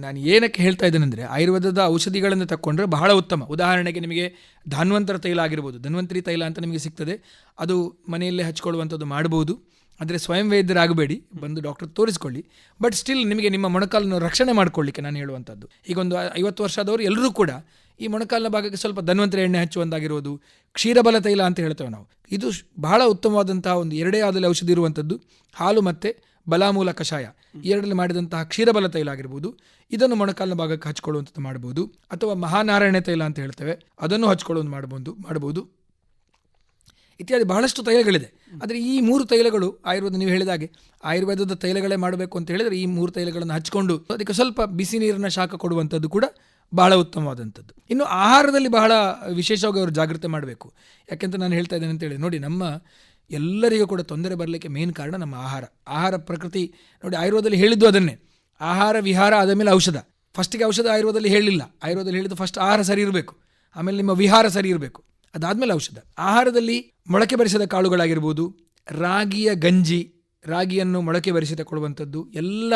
ನಾನು ಏನಕ್ಕೆ ಹೇಳ್ತಾ ಇದ್ದೇನೆಂದರೆ, ಆಯುರ್ವೇದದ ಔಷಧಿಗಳನ್ನು ತಕ್ಕೊಂಡ್ರೆ ಬಹಳ ಉತ್ತಮ. ಉದಾಹರಣೆಗೆ ನಿಮಗೆ ಧನ್ವಂತರ ತೈಲ ಆಗಿರ್ಬೋದು, ಧನ್ವಂತರಿ ತೈಲ ಅಂತ ನಿಮಗೆ ಸಿಗ್ತದೆ, ಅದು ಮನೆಯಲ್ಲೇ ಹಚ್ಕೊಳ್ಳುವಂಥದ್ದು ಮಾಡ್ಬೋದು. ಆದರೆ ಸ್ವಯಂ ವೈದ್ಯರಾಗಬೇಡಿ, ಬಂದು ಡಾಕ್ಟರ್ ತೋರಿಸ್ಕೊಳ್ಳಿ. ಬಟ್ ಸ್ಟಿಲ್ ನಿಮಗೆ ನಿಮ್ಮ ಮೊಣಕಾಲನ್ನು ರಕ್ಷಣೆ ಮಾಡ್ಕೊಳ್ಳಿಕ್ಕೆ ನಾನು ಹೇಳುವಂಥದ್ದು, ಈಗ ಒಂದು 50 ವರ್ಷ ಆದವರು ಎಲ್ಲರೂ ಕೂಡ ಈ ಮೊಣಕಾಲಿನ ಭಾಗಕ್ಕೆ ಸ್ವಲ್ಪ ಧನ್ವಂತರಿ ಎಣ್ಣೆ ಹಚ್ಚುವಂತಾಗಿರೋದು, ಕ್ಷೀರಬಲ ತೈಲ ಅಂತ ಹೇಳ್ತೇವೆ ನಾವು. ಇದು ಬಹಳ ಉತ್ತಮವಾದಂತಹ ಒಂದು 2 ಯಾವುದಲ್ಲಿ ಔಷಧಿ ಇರುವಂಥದ್ದು, ಹಾಲು ಮತ್ತು ಬಲಾಮೂಲ ಕಷಾಯ, ಎರಡರಲ್ಲಿ ಮಾಡಿದಂತಹ ಕ್ಷೀರಬಲ ತೈಲ ಆಗಿರ್ಬೋದು, ಇದನ್ನು ಮೊಣಕಾಲಿನ ಭಾಗಕ್ಕೆ ಹಚ್ಕೊಳ್ಳುವಂಥದ್ದು ಮಾಡ್ಬೋದು. ಅಥವಾ ಮಹಾನಾರಾಯಣ ತೈಲ ಅಂತ ಹೇಳ್ತೇವೆ, ಅದನ್ನು ಹಚ್ಕೊಳ್ಳೋದು ಮಾಡ್ಬೋದು ಇತ್ಯಾದಿ ಬಹಳಷ್ಟು ತೈಲಗಳಿದೆ. ಆದರೆ ಈ 3 ತೈಲಗಳು ಆಯುರ್ವೇದ, ನೀವು ಹೇಳಿದಾಗೆ ಆಯುರ್ವೇದದ ತೈಲಗಳೇ ಮಾಡಬೇಕು ಅಂತ ಹೇಳಿದರೆ ಈ 3 ತೈಲಗಳನ್ನು ಹಚ್ಕೊಂಡು ಅದಕ್ಕೆ ಸ್ವಲ್ಪ ಬಿಸಿ ನೀರಿನ ಶಾಖ ಕೊಡುವಂಥದ್ದು ಕೂಡ ಬಹಳ ಉತ್ತಮವಾದಂಥದ್ದು. ಇನ್ನು ಆಹಾರದಲ್ಲಿ ಬಹಳ ವಿಶೇಷವಾಗಿ ಅವರು ಜಾಗೃತಿ ಮಾಡಬೇಕು. ಯಾಕೆಂತ ನಾನು ಹೇಳ್ತಾ ಇದ್ದೇನೆ ಅಂತೇಳಿ, ನೋಡಿ, ನಮ್ಮ ಎಲ್ಲರಿಗೂ ಕೂಡ ತೊಂದರೆ ಬರಲಿಕ್ಕೆ ಮೇನ್ ಕಾರಣ ನಮ್ಮ ಆಹಾರ ಪ್ರಕೃತಿ. ನೋಡಿ, ಆಯುರ್ವೇದದಲ್ಲಿ ಹೇಳಿದ್ದು ಅದನ್ನೇ, ಆಹಾರ ವಿಹಾರ ಆದ ಮೇಲೆ ಔಷಧ. ಫಸ್ಟಿಗೆ ಔಷಧ ಆಯುರ್ವೇದದಲ್ಲಿ ಹೇಳಿಲ್ಲ. ಆಯುರ್ವೇದದಲ್ಲಿ ಹೇಳಿದ್ದು ಫಸ್ಟ್ ಆಹಾರ ಸರಿ ಇರಬೇಕು, ಆಮೇಲೆ ನಿಮ್ಮ ವಿಹಾರ ಸರಿ ಇರಬೇಕು, ಅದಾದಮೇಲೆ ಔಷಧ. ಆಹಾರದಲ್ಲಿ ಮೊಳಕೆ ಬರಿಸಿದ ಕಾಳುಗಳಾಗಿರ್ಬೋದು, ರಾಗಿಯ ಗಂಜಿ, ರಾಗಿಯನ್ನು ಮೊಳಕೆ ಬರಿಸಿ ತಗೊಳ್ಳುವಂಥದ್ದು, ಎಲ್ಲ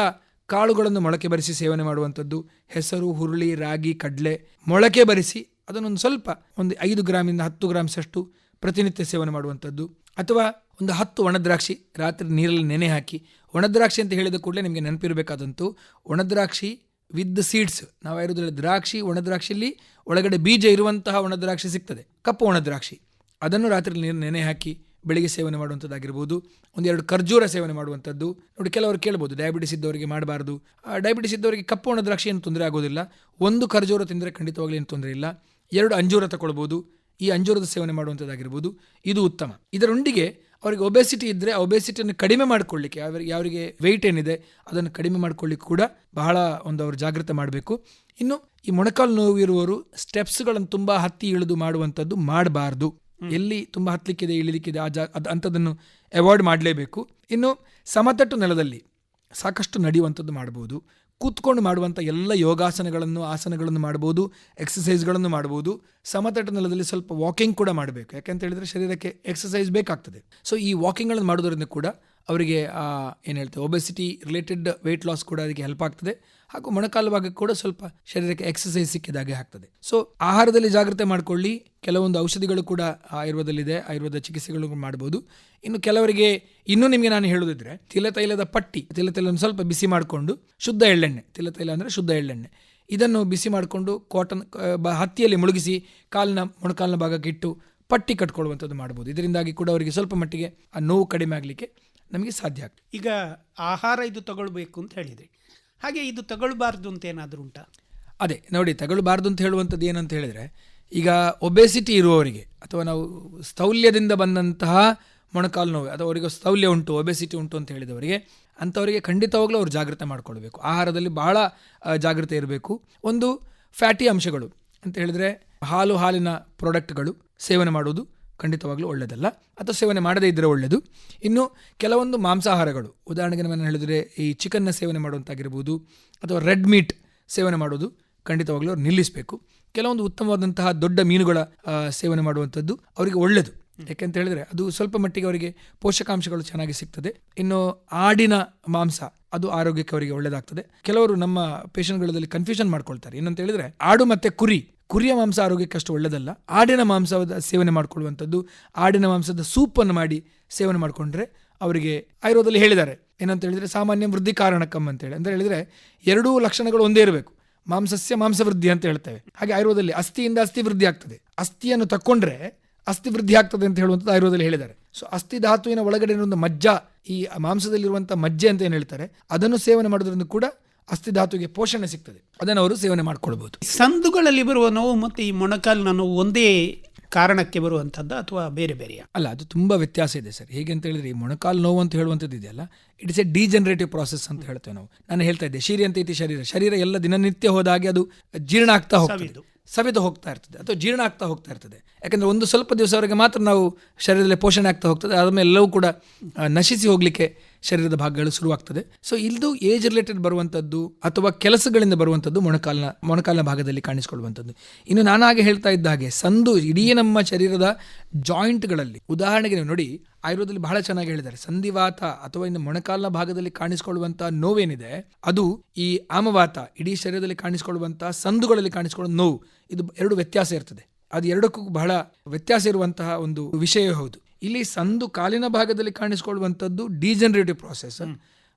ಕಾಳುಗಳನ್ನು ಮೊಳಕೆ ಬರಿಸಿ ಸೇವನೆ ಮಾಡುವಂಥದ್ದು, ಹೆಸರು, ಹುರುಳಿ, ರಾಗಿ, ಕಡಲೆ ಮೊಳಕೆ ಬರಿಸಿ ಅದನ್ನೊಂದು ಸ್ವಲ್ಪ ಒಂದು 5 ಗ್ರಾಮಿಂದ 10 ಗ್ರಾಮ್ಸಷ್ಟು ಪ್ರತಿನಿತ್ಯ ಸೇವನೆ ಮಾಡುವಂಥದ್ದು. ಅಥವಾ ಒಂದು 10 ಒಣದ್ರಾಕ್ಷಿ ರಾತ್ರಿ ನೀರಲ್ಲಿ ನೆನೆ ಹಾಕಿ, ಒಣದ್ರಾಕ್ಷಿ ಅಂತ ಹೇಳಿದ ಕೂಡಲೇ ನಿಮಗೆ ನೆನಪಿರಬೇಕಾದಂತೂ ಒಣದ್ರಾಕ್ಷಿ ವಿತ್ ಸೀಡ್ಸ್. ನಾವು ಇರೋದ್ರಲ್ಲಿ ದ್ರಾಕ್ಷಿ, ಒಣದ್ರಾಕ್ಷಿಯಲ್ಲಿ ಒಳಗಡೆ ಬೀಜ ಇರುವಂತಹ ಒಣದ್ರಾಕ್ಷಿ ಸಿಗ್ತದೆ, ಕಪ್ಪು ಒಣದ್ರಾಕ್ಷಿ. ಅದನ್ನು ರಾತ್ರಿ ನೀರು ನೆನೆ ಹಾಕಿ ಬೆಳಿಗ್ಗೆ ಸೇವನೆ ಮಾಡುವಂಥದ್ದಾಗಿರ್ಬೋದು. 1-2 ಖರ್ಜೂರ ಸೇವನೆ ಮಾಡುವಂಥದ್ದು. ನೋಡಿ, ಕೆಲವರು ಕೇಳ್ಬೋದು ಡಯಾಬಿಟಿಸ್ ಇದ್ದವರಿಗೆ ಮಾಡಬಾರ್ದು. ಡಯಾಬಿಟಿಸ್ ಇದ್ದವರಿಗೆ ಕಪ್ಪು ಒಣದ್ರಾಕ್ಷಿ ಏನು ತೊಂದರೆ ಆಗೋದಿಲ್ಲ. 1 ಖರ್ಜೂರ ತಿಂದರೆ ಖಂಡಿತವಾಗ್ಲೂ ಏನು ತೊಂದರೆ ಇಲ್ಲ. 2 ಅಂಜೂರ ತಗೊಳ್ಬೋದು. ಈ ಅಂಜೂರದ ಸೇವನೆ ಮಾಡುವಂಥದ್ದಾಗಿರ್ಬೋದು, ಇದು ಉತ್ತಮ. ಇದರೊಂದಿಗೆ ಅವರಿಗೆ ಒಬೆಸಿಟಿ ಇದ್ದರೆ ಆ ಒಬೆಸಿಟಿಯನ್ನು ಕಡಿಮೆ ಮಾಡಿಕೊಳ್ಳಿಕ್ಕೆ, ಯಾರಿಗೆ ವೆಯ್ಟ್ ಏನಿದೆ ಅದನ್ನು ಕಡಿಮೆ ಮಾಡ್ಕೊಳ್ಳಿಕ್ಕೆ ಕೂಡ ಬಹಳ ಅವರು ಜಾಗೃತಿ ಮಾಡಬೇಕು. ಇನ್ನು ಈ ಮೊಣಕಾಲು ನೋವು ಇರುವವರು ಸ್ಟೆಪ್ಸ್ಗಳನ್ನು ತುಂಬ ಹತ್ತಿ ಇಳಿದು ಮಾಡುವಂಥದ್ದು ಮಾಡಬಾರ್ದು. ಎಲ್ಲಿ ತುಂಬ ಹತ್ತಲಿಕ್ಕಿದೆ ಇಳಿಲಿಕ್ಕಿದೆ ಅಂಥದ್ದನ್ನು ಅವಾಯ್ಡ್ ಮಾಡಲೇಬೇಕು. ಇನ್ನು ಸಮತಟ್ಟು ನೆಲದಲ್ಲಿ ಸಾಕಷ್ಟು ನಡೆಯುವಂಥದ್ದು ಮಾಡ್ಬೋದು. ಕೂತ್ಕೊಂಡು ಮಾಡುವಂಥ ಎಲ್ಲ ಯೋಗಾಸನಗಳನ್ನು, ಆಸನಗಳನ್ನು ಮಾಡ್ಬೋದು, ಎಕ್ಸಸೈಸ್ಗಳನ್ನು ಮಾಡ್ಬೋದು. ಸಮತಟ್ಟು ನೆಲದಲ್ಲಿ ಸ್ವಲ್ಪ ವಾಕಿಂಗ್ ಕೂಡ ಮಾಡಬೇಕು. ಯಾಕೆಂತ ಹೇಳಿದರೆ ಶರೀರಕ್ಕೆ ಎಕ್ಸಸೈಸ್ ಬೇಕಾಗ್ತದೆ. ಸೊ ಈ ವಾಕಿಂಗ್ಗಳನ್ನು ಮಾಡೋದ್ರಿಂದ ಕೂಡ ಅವರಿಗೆ ಏನು ಹೇಳ್ತೇವೆ ಒಬೆಸಿಟಿ ರಿಲೇಟೆಡ್ ವೆಯ್ಟ್ ಲಾಸ್ ಕೂಡ ಅದಕ್ಕೆ ಹೆಲ್ಪ್ ಆಗ್ತದೆ. ಹಾಗೂ ಮೊಣಕಾಲು ಭಾಗಕ್ಕೆ ಕೂಡ ಸ್ವಲ್ಪ ಶರೀರಕ್ಕೆ ಎಕ್ಸಸೈಸ್ ಸಿಕ್ಕಿದಾಗೆ ಆಗ್ತದೆ. ಸೊ ಆಹಾರದಲ್ಲಿ ಜಾಗ್ರತೆ ಮಾಡಿಕೊಳ್ಳಿ. ಕೆಲವೊಂದು ಔಷಧಿಗಳು ಕೂಡ ಆಯುರ್ವೇದದಲ್ಲಿದೆ, ಆಯುರ್ವೇದ ಚಿಕಿತ್ಸೆಗಳು ಮಾಡ್ಬೋದು. ಇನ್ನು ಕೆಲವರಿಗೆ ಇನ್ನೂ ನಿಮಗೆ ನಾನು ಹೇಳೋದಿದ್ರೆ ತಿಲತೈಲದ ಪಟ್ಟಿ, ತಿಲತೈಲವನ್ನು ಸ್ವಲ್ಪ ಬಿಸಿ ಮಾಡಿಕೊಂಡು ಶುದ್ಧ ಎಳ್ಳೆಣ್ಣೆ, ತಿಲತೈಲ ಅಂದರೆ ಶುದ್ಧ ಎಳ್ಳೆಣ್ಣೆ, ಇದನ್ನು ಬಿಸಿ ಮಾಡಿಕೊಂಡು ಕಾಟನ್ ಹತ್ತಿಯಲ್ಲಿ ಮುಳುಗಿಸಿ ಮೊಣಕಾಲಿನ ಭಾಗಕ್ಕೆ ಇಟ್ಟು ಪಟ್ಟಿ ಕಟ್ಕೊಳ್ಳುವಂಥದ್ದು ಮಾಡ್ಬೋದು. ಇದರಿಂದಾಗಿ ಕೂಡ ಅವರಿಗೆ ಸ್ವಲ್ಪ ಮಟ್ಟಿಗೆ ಆ ನೋವು ಕಡಿಮೆ ಆಗಲಿಕ್ಕೆ ನಮಗೆ ಸಾಧ್ಯ ಆಗ್ತದೆ. ಈಗ ಆಹಾರ ಇದು ತಗೊಳ್ಬೇಕು ಅಂತ ಹೇಳಿದ್ರಿ, ಹಾಗೆ ಇದು ತಗೊಳ್ಬಾರ್ದು ಅಂತ ಏನಾದರೂ ಉಂಟಾ? ಅದೇ ನೋಡಿ, ತಗೊಳ್ಬಾರ್ದು ಅಂತ ಹೇಳುವಂಥದ್ದು ಏನಂತ ಹೇಳಿದರೆ, ಈಗ ಒಬೆಸಿಟಿ ಇರುವವರಿಗೆ ಅಥವಾ ನಾವು ಸ್ಥೌಲ್ಯದಿಂದ ಬಂದಂತಹ ಮೊಣಕಾಲು ನೋವು ಅಥವಾ ಅವರಿಗೆ ಸ್ಥೌಲ್ಯ ಉಂಟು, ಒಬೆಸಿಟಿ ಉಂಟು ಅಂತ ಹೇಳಿದವರಿಗೆ, ಅಂಥವರಿಗೆ ಖಂಡಿತವಾಗ್ಲೂ ಅವರು ಜಾಗ್ರತೆ ಮಾಡ್ಕೊಳ್ಬೇಕು. ಆಹಾರದಲ್ಲಿ ಬಹಳ ಜಾಗ್ರತೆ ಇರಬೇಕು. ಒಂದು ಫ್ಯಾಟಿ ಅಂಶಗಳು ಅಂತ ಹೇಳಿದರೆ ಹಾಲಿನ ಪ್ರಾಡಕ್ಟ್ಗಳು ಸೇವನೆ ಮಾಡೋದು ಖಂಡಿತವಾಗ್ಲೂ ಒಳ್ಳೆಯದಲ್ಲ, ಅಥವಾ ಸೇವನೆ ಮಾಡದೇ ಇದ್ದರೆ ಒಳ್ಳೆಯದು. ಇನ್ನು ಕೆಲವೊಂದು ಮಾಂಸಾಹಾರಗಳು, ಉದಾಹರಣೆಗೆ ನಾನು ಹೇಳಿದರೆ ಈ ಚಿಕನ್ನ ಸೇವನೆ ಮಾಡುವಂತಾಗಿರ್ಬೋದು, ಅಥವಾ ರೆಡ್ ಮೀಟ್ ಸೇವನೆ ಮಾಡೋದು ಖಂಡಿತವಾಗ್ಲೂ ಅವ್ರು ನಿಲ್ಲಿಸಬೇಕು. ಕೆಲವೊಂದು ಉತ್ತಮವಾದಂತಹ ದೊಡ್ಡ ಮೀನುಗಳ ಸೇವನೆ ಮಾಡುವಂಥದ್ದು ಅವರಿಗೆ ಒಳ್ಳೆಯದು. ಯಾಕೆಂತ ಹೇಳಿದರೆ ಅದು ಸ್ವಲ್ಪ ಮಟ್ಟಿಗೆ ಅವರಿಗೆ ಪೋಷಕಾಂಶಗಳು ಚೆನ್ನಾಗಿ ಸಿಗ್ತದೆ. ಇನ್ನು ಆಡಿನ ಮಾಂಸ ಅದು ಆರೋಗ್ಯಕ್ಕೆ ಅವರಿಗೆ ಒಳ್ಳೆಯದಾಗ್ತದೆ. ಕೆಲವರು ನಮ್ಮ ಪೇಷಂಟ್ಗಳಲ್ಲಿ ಕನ್ಫ್ಯೂಷನ್ ಮಾಡ್ಕೊಳ್ತಾರೆ. ಏನಂತ ಹೇಳಿದರೆ ಆಡು ಮತ್ತು ಕುರಿಯ ಮಾಂಸ ಆರೋಗ್ಯಕ್ಕೆ ಅಷ್ಟು ಒಳ್ಳೆಯದಲ್ಲ. ಆಡಿನ ಮಾಂಸದ ಸೇವನೆ ಮಾಡ್ಕೊಳ್ಳುವಂಥದ್ದು, ಆಡಿನ ಮಾಂಸದ ಸೂಪನ್ನು ಮಾಡಿ ಸೇವನೆ ಮಾಡಿಕೊಂಡ್ರೆ ಅವರಿಗೆ ಆಯುರ್ವೇದದಲ್ಲಿ ಹೇಳಿದ್ದಾರೆ. ಏನಂತ ಹೇಳಿದರೆ ಸಾಮಾನ್ಯ ವೃದ್ಧಿ ಕಾರಣಕ್ಕಂ ಅಂತೇಳಿ. ಅಂತ ಹೇಳಿದರೆ 2 ಲಕ್ಷಣಗಳು ಒಂದೇ ಇರಬೇಕು. ಮಾಂಸಸ್ಯ ಮಾಂಸವೃದ್ಧಿ ಅಂತ ಹೇಳ್ತೇವೆ. ಹಾಗೆ ಆಯುರ್ವೇದದಲ್ಲಿ ಅಸ್ಥಿಯಿಂದ ಅಸ್ಥಿ ವೃದ್ಧಿ ಆಗ್ತದೆ, ಅಸ್ಥಿಯನ್ನು ತಕ್ಕೊಂಡ್ರೆ ಅಸ್ಥಿ ವೃದ್ಧಿ ಆಗ್ತದೆ ಅಂತ ಹೇಳುವಂಥದ್ದು ಆಯುರ್ವೇದದಲ್ಲಿ ಹೇಳಿದ್ದಾರೆ. ಸೊ ಅಸ್ಥಿ ಧಾತುವಿನ ಒಳಗಡೆ ಇರುವಂಥ ಮಜ್ಜ, ಈ ಮಾಂಸದಲ್ಲಿರುವಂಥ ಮಜ್ಜೆ ಅಂತ ಏನು ಹೇಳ್ತಾರೆ, ಅದನ್ನು ಸೇವನೆ ಮಾಡೋದ್ರಿಂದ ಕೂಡ ಅಸ್ಥಿ ಧಾತುವಿಗೆ ಪೋಷಣೆ ಸಿಗ್ತದೆ. ಅದನ್ನು ಅವರು ಸೇವನೆ ಮಾಡ್ಕೊಳ್ಬಹುದು. ಸಂದುಗಳಲ್ಲಿ ಬರುವ ನೋವು ಮತ್ತು ಈ ಮೊಣಕಾಲಿನ ನೋವು ಒಂದೇ ಕಾರಣಕ್ಕೆ ಬರುವಂಥದ್ದು ಅಥವಾ ಬೇರೆ ಬೇರೆಯಾ? ಅಲ್ಲ, ಅದು ತುಂಬ ವ್ಯತ್ಯಾಸ ಇದೆ ಸರ್. ಹೇಗೆ ಅಂತ ಹೇಳಿದ್ರೆ ಈ ಮೊಣಕಾಲು ನೋವು ಅಂತ ಹೇಳುವಂಥದ್ದು ಇದೆಯಲ್ಲ, it is A degenerative process ಅಂತ ಹೇಳ್ತೇವೆ ನಾವು. ನಾನು ಹೇಳ್ತಾ ಇದ್ದೆ ಶರೀರ ಅಂತ ಐತಿ, ಶರೀರ ಎಲ್ಲ ದಿನನಿತ್ಯ ಹೋದಾಗೆ ಅದು ಜೀರ್ಣ ಆಗ್ತಾ ಹೋಗ್ತದೆ, ಸವೆದು ಹೋಗ್ತಾ ಇರ್ತದೆ ಅಥವಾ ಜೀರ್ಣ ಆಗ್ತಾ ಹೋಗ್ತಾ ಇರ್ತದೆ. ಯಾಕಂದರೆ ಒಂದು ಸ್ವಲ್ಪ ದಿವಸವರೆಗೆ ಮಾತ್ರ ನಾವು ಶರೀರದಲ್ಲಿ ಪೋಷಣೆ ಆಗ್ತಾ ಹೋಗ್ತದೆ, ಆದಮೇಲೆ ಎಲ್ಲವೂ ಕೂಡ ನಶಿಸಿ ಹೋಗಲಿಕ್ಕೆ ಶರೀರದ ಭಾಗಗಳು ಶುರುವಾಗ್ತದೆ. ಸೊ ಇದು ಏಜ್ ರಿಲೇಟೆಡ್ ಬರುವಂಥದ್ದು ಅಥವಾ ಕೆಲಸಗಳಿಂದ ಬರುವಂಥದ್ದು ಮೊಣಕಾಲಿನ ಭಾಗದಲ್ಲಿ ಕಾಣಿಸಿಕೊಳ್ಳುವಂಥದ್ದು. ಇನ್ನು ನಾನಾಗೆ ಹೇಳ್ತಾ ಇದ್ದ ಹಾಗೆ ಸಂದು ಇಡೀ ನಮ್ಮ ಶರೀರದ ಜಾಯಿಂಟ್ಗಳಲ್ಲಿ, ಉದಾಹರಣೆಗೆ ನೀವು ನೋಡಿ ಆಯುರ್ವೇದದಲ್ಲಿ ಬಹಳ ಚೆನ್ನಾಗಿ ಹೇಳಿದ್ದಾರೆ, ಸಂಧಿವಾತ ಅಥವಾ ಇನ್ನು ಮೊಣಕಾಲಿನ ಭಾಗದಲ್ಲಿ ಕಾಣಿಸಿಕೊಳ್ಳುವಂಥ ನೋವೇನಿದೆ ಅದು ಈ ಆಮವಾತ, ಇಡೀ ಶರೀರದಲ್ಲಿ ಕಾಣಿಸಿಕೊಳ್ಳುವಂಥ ಸಂದುಗಳಲ್ಲಿ ಕಾಣಿಸಿಕೊಳ್ಳುವ ನೋವು, ಇದು 2 ವ್ಯತ್ಯಾಸ ಇರ್ತದೆ. ಅದು 2ಕ್ಕೂ ಬಹಳ ವ್ಯತ್ಯಾಸ ಇರುವಂತಹ ಒಂದು ವಿಷಯ ಹೌದು. ಇಲ್ಲಿ ಸಂದು ಕಾಲಿನ ಭಾಗದಲ್ಲಿ ಕಾಣಿಸಿಕೊಳ್ಳುವಂಥದ್ದು ಡಿಜನರೇಟಿವ್ ಪ್ರಾಸೆಸ್,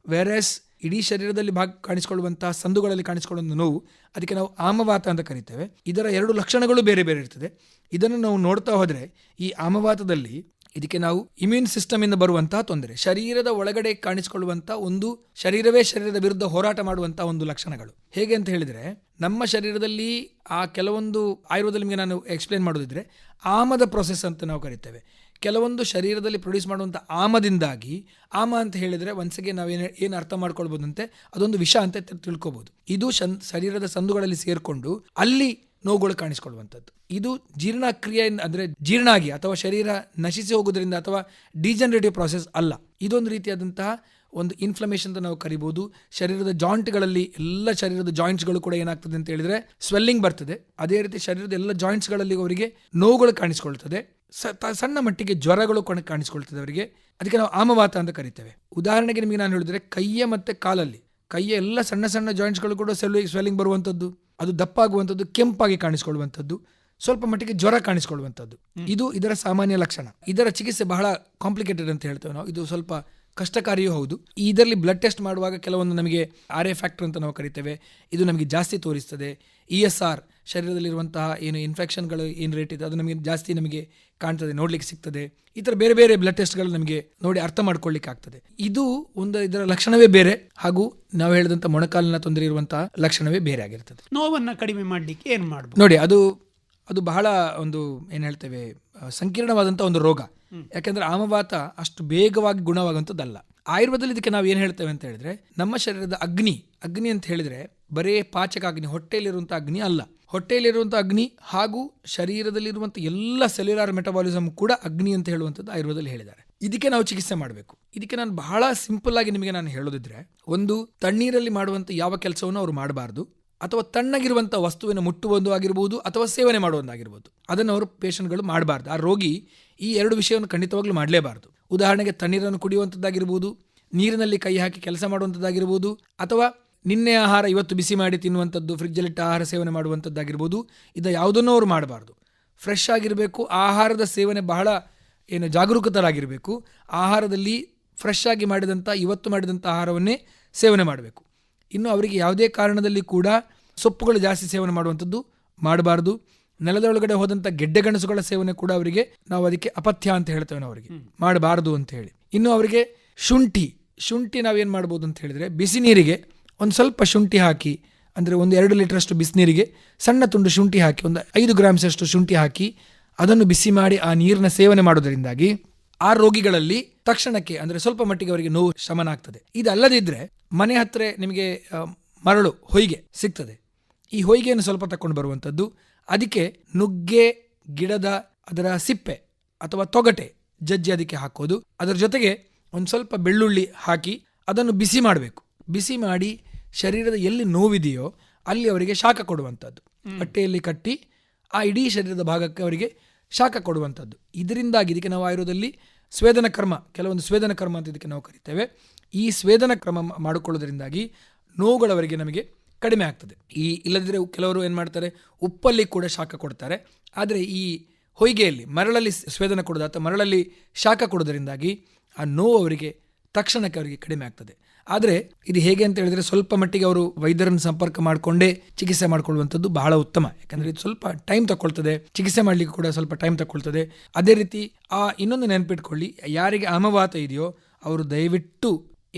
ವೆರಸ್ ಇಡೀ ಶರೀರದಲ್ಲಿ ಕಾಣಿಸಿಕೊಳ್ಳುವಂತಹ ಸಂದುಗಳಲ್ಲಿ ಕಾಣಿಸಿಕೊಳ್ಳುವ ನೋವು ಅದಕ್ಕೆ ನಾವು ಆಮವಾತ ಅಂತ ಕರಿತೇವೆ. ಇದರ 2 ಲಕ್ಷಣಗಳು ಬೇರೆ ಬೇರೆ ಇರ್ತದೆ. ಇದನ್ನು ನಾವು ನೋಡ್ತಾ ಹೋದರೆ ಈ ಆಮವಾತದಲ್ಲಿ ಇದಕ್ಕೆ ನಾವು ಇಮ್ಯೂನ್ ಸಿಸ್ಟಮ್ ಇಂದ ಬರುವಂತಹ ತೊಂದರೆ, ಶರೀರದ ಒಳಗಡೆ ಕಾಣಿಸಿಕೊಳ್ಳುವಂತಹ ಒಂದು ಶರೀರವೇ ಶರೀರದ ವಿರುದ್ಧ ಹೋರಾಟ ಮಾಡುವಂತಹ ಒಂದು ಲಕ್ಷಣಗಳು. ಹೇಗೆ ಅಂತ ಹೇಳಿದರೆ ನಮ್ಮ ಶರೀರದಲ್ಲಿ ಆ ಕೆಲವೊಂದು ಆಯುರ್ವೇದದಲ್ಲಿ ನಿಮಗೆ ನಾನು ಎಕ್ಸ್ಪ್ಲೇನ್ ಮಾಡೋದಿದ್ರೆ ಆಮದ ಪ್ರೊಸೆಸ್ ಅಂತ ನಾವು ಕರಿತೇವೆ. ಕೆಲವೊಂದು ಶರೀರದಲ್ಲಿ ಪ್ರೊಡ್ಯೂಸ್ ಮಾಡುವಂಥ ಆಮದಿಂದಾಗಿ, ಆಮ ಅಂತ ಹೇಳಿದರೆ ಒಂದ್ಸಗೆ ನಾವೇನು ಅರ್ಥ ಮಾಡ್ಕೊಳ್ಬೋದಂತೆ ಅದೊಂದು ವಿಷ ಅಂತ ತಿಳ್ಕೊಬೋದು. ಇದು ಶರೀರದ ಸಂದುಗಳಲ್ಲಿ ಸೇರಿಕೊಂಡು ಅಲ್ಲಿ ನೋವುಗಳು ಕಾಣಿಸ್ಕೊಳ್ಳುವಂಥದ್ದು. ಇದು ಜೀರ್ಣಕ್ರಿಯೆ ಅಂದರೆ ಜೀರ್ಣ ಆಗಿ ಅಥವಾ ಶರೀರ ನಶಿಸಿ ಹೋಗೋದ್ರಿಂದ ಅಥವಾ ಡಿಜನರೇಟಿವ್ ಪ್ರಾಸೆಸ್ ಅಲ್ಲ. ಇದೊಂದು ರೀತಿಯಾದಂತಹ ಒಂದು ಇನ್ಫ್ಲಮೇಷನ್ ಅಂತ ನಾವು ಕರಿಬೋದು. ಶರೀರದ ಜಾಯಿಂಟ್ಗಳಲ್ಲಿ ಎಲ್ಲ ಶರೀರದ ಜಾಯಿಂಟ್ಸ್ಗಳು ಕೂಡ ಏನಾಗ್ತದೆ ಅಂತ ಹೇಳಿದರೆ ಸ್ವೆಲ್ಲಿಂಗ್ ಬರ್ತದೆ. ಅದೇ ರೀತಿ ಶರೀರದ ಎಲ್ಲ ಜಾಯಿಂಟ್ಸ್ಗಳಲ್ಲಿ ಅವರಿಗೆ ನೋವುಗಳು ಕಾಣಿಸ್ಕೊಳ್ತದೆ, ಸಣ್ಣ ಮಟ್ಟಿಗೆ ಜ್ವರಗಳು ಕಾಣಿಸ್ಕೊಳ್ತದೆ ಅವರಿಗೆ. ಅದಕ್ಕೆ ನಾವು ಆಮವಾತ ಅಂತ ಕರಿತೇವೆ. ಉದಾಹರಣೆಗೆ ನಿಮಗೆ ನಾನು ಹೇಳಿದ್ರೆ ಕೈಯ ಮತ್ತು ಕಾಲಲ್ಲಿ, ಕೈಯ ಎಲ್ಲ ಸಣ್ಣ ಸಣ್ಣ ಜಾಯಿಂಟ್ಸ್ಗಳು ಕೂಡ ಸ್ವೆಲ್ಲಿಂಗ್ ಬರುವಂಥದ್ದು, ಅದು ದಪ್ಪಾಗುವಂಥದ್ದು, ಕೆಂಪಾಗಿ ಕಾಣಿಸ್ಕೊಳ್ಳುವಂಥದ್ದು, ಸ್ವಲ್ಪ ಮಟ್ಟಿಗೆ ಜ್ವರ ಕಾಣಿಸ್ಕೊಳ್ಳುವಂಥದ್ದು. ಇದು ಇದರ ಸಾಮಾನ್ಯ ಲಕ್ಷಣ. ಇದರ ಚಿಕಿತ್ಸೆ ಬಹಳ ಕಾಂಪ್ಲಿಕೇಟೆಡ್ ಅಂತ ಹೇಳ್ತೇವೆ ನಾವು. ಇದು ಸ್ವಲ್ಪ ಕಷ್ಟಕಾರಿಯೂ ಹೌದು. ಇದರಲ್ಲಿ ಬ್ಲಡ್ ಟೆಸ್ಟ್ ಮಾಡುವಾಗ ಕೆಲವೊಂದು ನಮಗೆ RA ಫ್ಯಾಕ್ಟರ್ ಅಂತ ನಾವು ಕರಿತೇವೆ, ಇದು ನಮಗೆ ಜಾಸ್ತಿ ತೋರಿಸ್ತದೆ. ESR ಶರೀರದಲ್ಲಿರುವಂತಹ ಏನು ಇನ್ಫೆಕ್ಷನ್ಗಳು ಏನು ರೇಟ್ ಇದೆ ಅದು ನಮಗೆ ಜಾಸ್ತಿ ನಮಗೆ ಕಾಣ್ತದೆ, ನೋಡ್ಲಿಕ್ಕೆ ಸಿಗ್ತದೆ. ಈ ಥರ ಬೇರೆ ಬೇರೆ ಬ್ಲಡ್ ಟೆಸ್ಟ್ಗಳು ನಮಗೆ ನೋಡಿ ಅರ್ಥ ಮಾಡ್ಕೊಳ್ಳಿಕ್ಕೆ ಆಗ್ತದೆ. ಇದು ಇದರ ಲಕ್ಷಣವೇ ಬೇರೆ, ಹಾಗೂ ನಾವು ಹೇಳಿದಂಥ ಮೊಣಕಾಲಿನ ತೊಂದರೆ ಇರುವಂತಹ ಲಕ್ಷಣವೇ ಬೇರೆ ಆಗಿರ್ತದೆ. ನೋವನ್ನು ಕಡಿಮೆ ಮಾಡಲಿಕ್ಕೆ ಏನು ಮಾಡಬಹುದು ನೋಡಿ, ಅದು ಬಹಳ ಒಂದು ಏನು ಹೇಳ್ತೇವೆ ಸಂಕೀರ್ಣವಾದಂಥ ಒಂದು ರೋಗ. ಯಾಕೆಂದ್ರೆ ಆಮವಾತ ಅಷ್ಟು ಬೇಗವಾಗಿ ಗುಣವಾಗುವಂಥದ್ದಲ್ಲ. ಆಯುರ್ವೇದದಲ್ಲಿ ಇದಕ್ಕೆ ನಾವು ಏನು ಹೇಳ್ತೇವೆ ಅಂತ ಹೇಳಿದ್ರೆ, ನಮ್ಮ ಶರೀರದ ಅಗ್ನಿ ಅಂತ ಹೇಳಿದ್ರೆ ಬರೇ ಪಾಚಕ ಅಗ್ನಿ, ಹೊಟ್ಟೆಯಲ್ಲಿರುವಂಥ ಅಗ್ನಿ ಅಲ್ಲ. ಹೊಟ್ಟೆಯಲ್ಲಿರುವಂಥ ಅಗ್ನಿ ಹಾಗೂ ಶರೀರದಲ್ಲಿರುವಂಥ ಎಲ್ಲ ಸೆಲ್ಯುಲಾರ್ ಮೆಟಬಾಲಿಸಮ್ ಕೂಡ ಅಗ್ನಿ ಅಂತ ಹೇಳುವಂಥದ್ದು ಆಯುರ್ವೇದದಲ್ಲಿ ಹೇಳಿದ್ದಾರೆ. ಇದಕ್ಕೆ ನಾವು ಚಿಕಿತ್ಸೆ ಮಾಡಬೇಕು. ಇದಕ್ಕೆ ನಾನು ಬಹಳ ಸಿಂಪಲ್ ಆಗಿ ನಿಮಗೆ ನಾನು ಹೇಳೋದಿದ್ರೆ, ಒಂದು ತಣ್ಣೀರಲ್ಲಿ ಮಾಡುವಂಥ ಯಾವ ಕೆಲಸವನ್ನು ಅವರು ಮಾಡಬಾರ್ದು, ಅಥವಾ ತಣ್ಣಗಿರುವಂಥ ವಸ್ತುವಿನ ಮುಟ್ಟುವುದು ಆಗಿರ್ಬೋದು ಅಥವಾ ಸೇವನೆ ಮಾಡುವುದಾಗಿರ್ಬೋದು, ಅದನ್ನು ಅವರು ಪೇಷಂಟ್ಗಳು ಮಾಡಬಾರ್ದು. ಆ ರೋಗಿ ಈ ಎರಡು ವಿಷಯವನ್ನು ಖಂಡಿತವಾಗ್ಲೂ ಮಾಡಲೇಬಾರ್ದು. ಉದಾಹರಣೆಗೆ ತಣ್ಣೀರನ್ನು ಕುಡಿಯುವಂಥದ್ದಾಗಿರ್ಬೋದು, ನೀರಿನಲ್ಲಿ ಕೈ ಹಾಕಿ ಕೆಲಸ ಮಾಡುವಂಥದ್ದಾಗಿರ್ಬೋದು, ಅಥವಾ ನಿನ್ನೆ ಆಹಾರ ಇವತ್ತು ಬಿಸಿ ಮಾಡಿ ತಿನ್ನುವಂಥದ್ದು, ಫ್ರಿಜ್ಜಲ್ಲಿಟ್ಟ ಆಹಾರ ಸೇವನೆ ಮಾಡುವಂಥದ್ದಾಗಿರ್ಬೋದು, ಇದು ಯಾವುದನ್ನೂ ಅವರು ಮಾಡಬಾರ್ದು. ಫ್ರೆಶ್ ಆಗಿರಬೇಕು. ಆಹಾರದ ಸೇವನೆ ಬಹಳ ಜಾಗರೂಕತರಾಗಿರಬೇಕು. ಆಹಾರದಲ್ಲಿ ಫ್ರೆಶ್ ಆಗಿ ಮಾಡಿದಂಥ, ಇವತ್ತು ಮಾಡಿದಂಥ ಆಹಾರವನ್ನೇ ಸೇವನೆ ಮಾಡಬೇಕು. ಇನ್ನು ಅವರಿಗೆ ಯಾವುದೇ ಕಾರಣದಲ್ಲಿ ಕೂಡ ಸೊಪ್ಪುಗಳು ಜಾಸ್ತಿ ಸೇವನೆ ಮಾಡುವಂಥದ್ದು ಮಾಡಬಾರ್ದು. ನೆಲದೊಳಗಡೆ ಹೋದಂಥ ಗೆಡ್ಡೆಗಣಸುಗಳ ಸೇವನೆ ಕೂಡ ಅವರಿಗೆ ನಾವು ಅದಕ್ಕೆ ಅಪಥ್ಯ ಅಂತ ಹೇಳ್ತೇವೆ, ನಾವು ಅವರಿಗೆ ಮಾಡಬಾರ್ದು ಅಂತ ಹೇಳಿ. ಇನ್ನು ಅವರಿಗೆ ಶುಂಠಿ ನಾವೇನು ಮಾಡ್ಬೋದು ಅಂತ ಹೇಳಿದ್ರೆ, ಬಿಸಿ ನೀರಿಗೆ ಒಂದು ಸ್ವಲ್ಪ ಶುಂಠಿ ಹಾಕಿ, ಅಂದರೆ 1-2 ಲೀಟ್ರಷ್ಟು ಬಿಸಿನೀರಿಗೆ ಸಣ್ಣ ತುಂಡು ಶುಂಠಿ ಹಾಕಿ, ಒಂದು 5 ಗ್ರಾಮ್ಸಷ್ಟು ಶುಂಠಿ ಹಾಕಿ ಅದನ್ನು ಬಿಸಿ ಮಾಡಿ ಆ ನೀರಿನ ಸೇವನೆ ಮಾಡೋದರಿಂದಾಗಿ ಆ ರೋಗಿಗಳಲ್ಲಿ ತಕ್ಷಣಕ್ಕೆ ಅಂದರೆ ಸ್ವಲ್ಪ ಮಟ್ಟಿಗೆ ಅವರಿಗೆ ನೋವು ಶಮನ ಆಗ್ತದೆ. ಇದಲ್ಲದಿದ್ದರೆ ಮನೆ ಹತ್ತಿರ ನಿಮಗೆ ಮರಳು ಹೊಯ್ಗೆ ಸಿಗ್ತದೆ. ಈ ಹೊಯ್ಗೆಯನ್ನು ಸ್ವಲ್ಪ ತಕೊಂಡು ಬರುವಂಥದ್ದು, ಅದಕ್ಕೆ ನುಗ್ಗೆ ಗಿಡದ ಅದರ ಸಿಪ್ಪೆ ಅಥವಾ ತೊಗಟೆ ಜಜ್ಜಿ ಅದಕ್ಕೆ ಹಾಕೋದು, ಅದರ ಜೊತೆಗೆ ಒಂದು ಸ್ವಲ್ಪ ಬೆಳ್ಳುಳ್ಳಿ ಹಾಕಿ ಅದನ್ನು ಬಿಸಿ ಮಾಡಬೇಕು. ಬಿಸಿ ಮಾಡಿ ಶರೀರದ ಎಲ್ಲಿ ನೋವಿದೆಯೋ ಅಲ್ಲಿ ಅವರಿಗೆ ಶಾಖ ಕೊಡುವಂಥದ್ದು, ಬಟ್ಟೆಯಲ್ಲಿ ಕಟ್ಟಿ ಆ ಇಡೀ ಶರೀರದ ಭಾಗಕ್ಕೆ ಅವರಿಗೆ ಶಾಖ ಕೊಡುವಂಥದ್ದು. ಇದರಿಂದಾಗಿ ಇದಕ್ಕೆ ನಾವು ಆಯುರ್ವೇದದಲ್ಲಿ ಸ್ವೇದನ ಕರ್ಮ, ಕೆಲವೊಂದು ಸ್ವೇದನ ಕರ್ಮ ಅಂತ ಇದಕ್ಕೆ ನಾವು ಕರಿತೇವೆ. ಈ ಸ್ವೇದನ ಕ್ರಮ ಮಾಡಿಕೊಳ್ಳೋದ್ರಿಂದಾಗಿ ನೋವುಗಳವರಿಗೆ ನಮಗೆ ಕಡಿಮೆ ಆಗ್ತದೆ. ಇಲ್ಲದಿದ್ದರೆ ಕೆಲವರು ಏನು ಮಾಡ್ತಾರೆ, ಉಪ್ಪಲ್ಲಿ ಕೂಡ ಶಾಖ ಕೊಡ್ತಾರೆ. ಆದರೆ ಈ ಹೊಯ್ಗೆಯಲ್ಲಿ ಮರಳಲ್ಲಿ ಸ್ವೇದನ ಕೊಡೋದು ಅಥವಾ ಮರಳಲ್ಲಿ ಶಾಖ ಕೊಡೋದರಿಂದಾಗಿ ಆ ನೋವು ಅವರಿಗೆ ತಕ್ಷಣಕ್ಕೆ ಅವರಿಗೆ ಕಡಿಮೆ ಆಗ್ತದೆ. ಆದರೆ ಇದು ಹೇಗೆ ಅಂತ ಹೇಳಿದ್ರೆ, ಸ್ವಲ್ಪ ಮಟ್ಟಿಗೆ ಅವರು ವೈದ್ಯರನ್ನು ಸಂಪರ್ಕ ಮಾಡಿಕೊಂಡೇ ಚಿಕಿತ್ಸೆ ಮಾಡಿಕೊಳ್ಳುವಂಥದ್ದು ಬಹಳ ಉತ್ತಮ. ಯಾಕಂದರೆ ಇದು ಸ್ವಲ್ಪ ಟೈಮ್ ತಗೊಳ್ತದೆ, ಚಿಕಿತ್ಸೆ ಮಾಡಲಿಕ್ಕೆ ಕೂಡ ಸ್ವಲ್ಪ ಟೈಮ್ ತಗೊಳ್ತದೆ. ಅದೇ ರೀತಿ ಇನ್ನೊಂದು ನೆನಪಿಟ್ಕೊಳ್ಳಿ, ಯಾರಿಗೆ ಆಮವಾತ ಇದೆಯೋ ಅವರು ದಯವಿಟ್ಟು